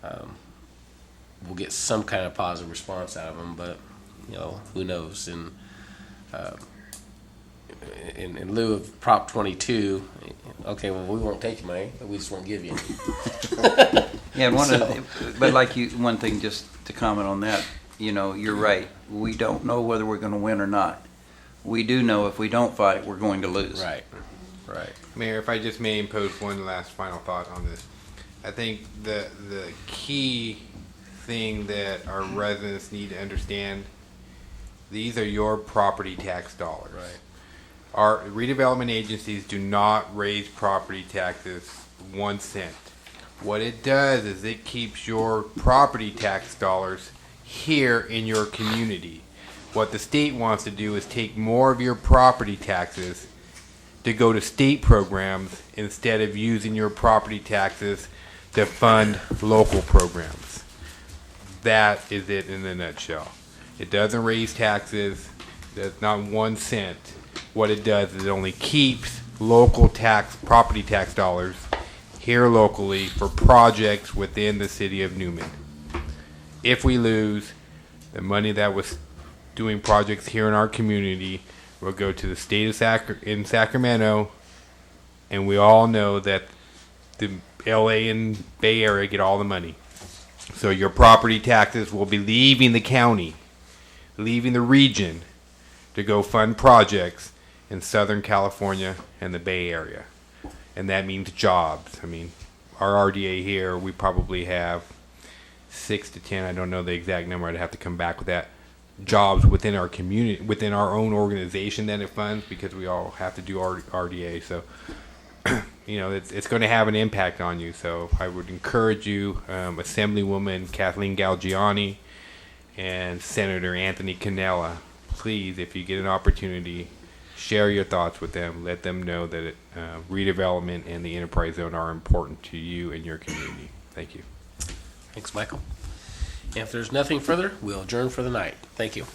[SPEAKER 1] we'll get some kind of positive response out of them. But you know, who knows? And in lieu of Prop 22, okay, well, we won't take your money, but we just won't give you any.
[SPEAKER 11] Yeah, but like one thing just to comment on that, you know, you're right. We don't know whether we're going to win or not. We do know if we don't fight, we're going to lose.
[SPEAKER 1] Right, right.
[SPEAKER 10] Mayor, if I just may impose one last final thought on this. I think the key thing that our residents need to understand, these are your property tax dollars.
[SPEAKER 1] Right.
[SPEAKER 10] Our redevelopment agencies do not raise property taxes 1 cent. What it does is it keeps your property tax dollars here in your community. What the state wants to do is take more of your property taxes to go to state programs instead of using your property taxes to fund local programs. That is it in a nutshell. It doesn't raise taxes. That's not 1 cent. What it does is it only keeps local property tax dollars here locally for projects within the city of Newman. If we lose, the money that was doing projects here in our community will go to the state of Sacramento, and we all know that the LA and Bay Area get all the money. So your property taxes will be leaving the county, leaving the region to go fund projects in Southern California and the Bay Area. And that means jobs. I mean, our RDA here, we probably have 6 to 10, I don't know the exact number, I'd have to come back with that, jobs within our community, within our own organization that it funds, because we all have to do RDA. So, you know, it's going to have an impact on you. So I would encourage you, Assemblywoman Kathleen Galgiani and Senator Anthony Cannella, please, if you get an opportunity, share your thoughts with them. Let them know that redevelopment and the enterprise zone are important to you and your community. Thank you.
[SPEAKER 1] Thanks, Michael. If there's nothing further, we'll adjourn for the night. Thank you.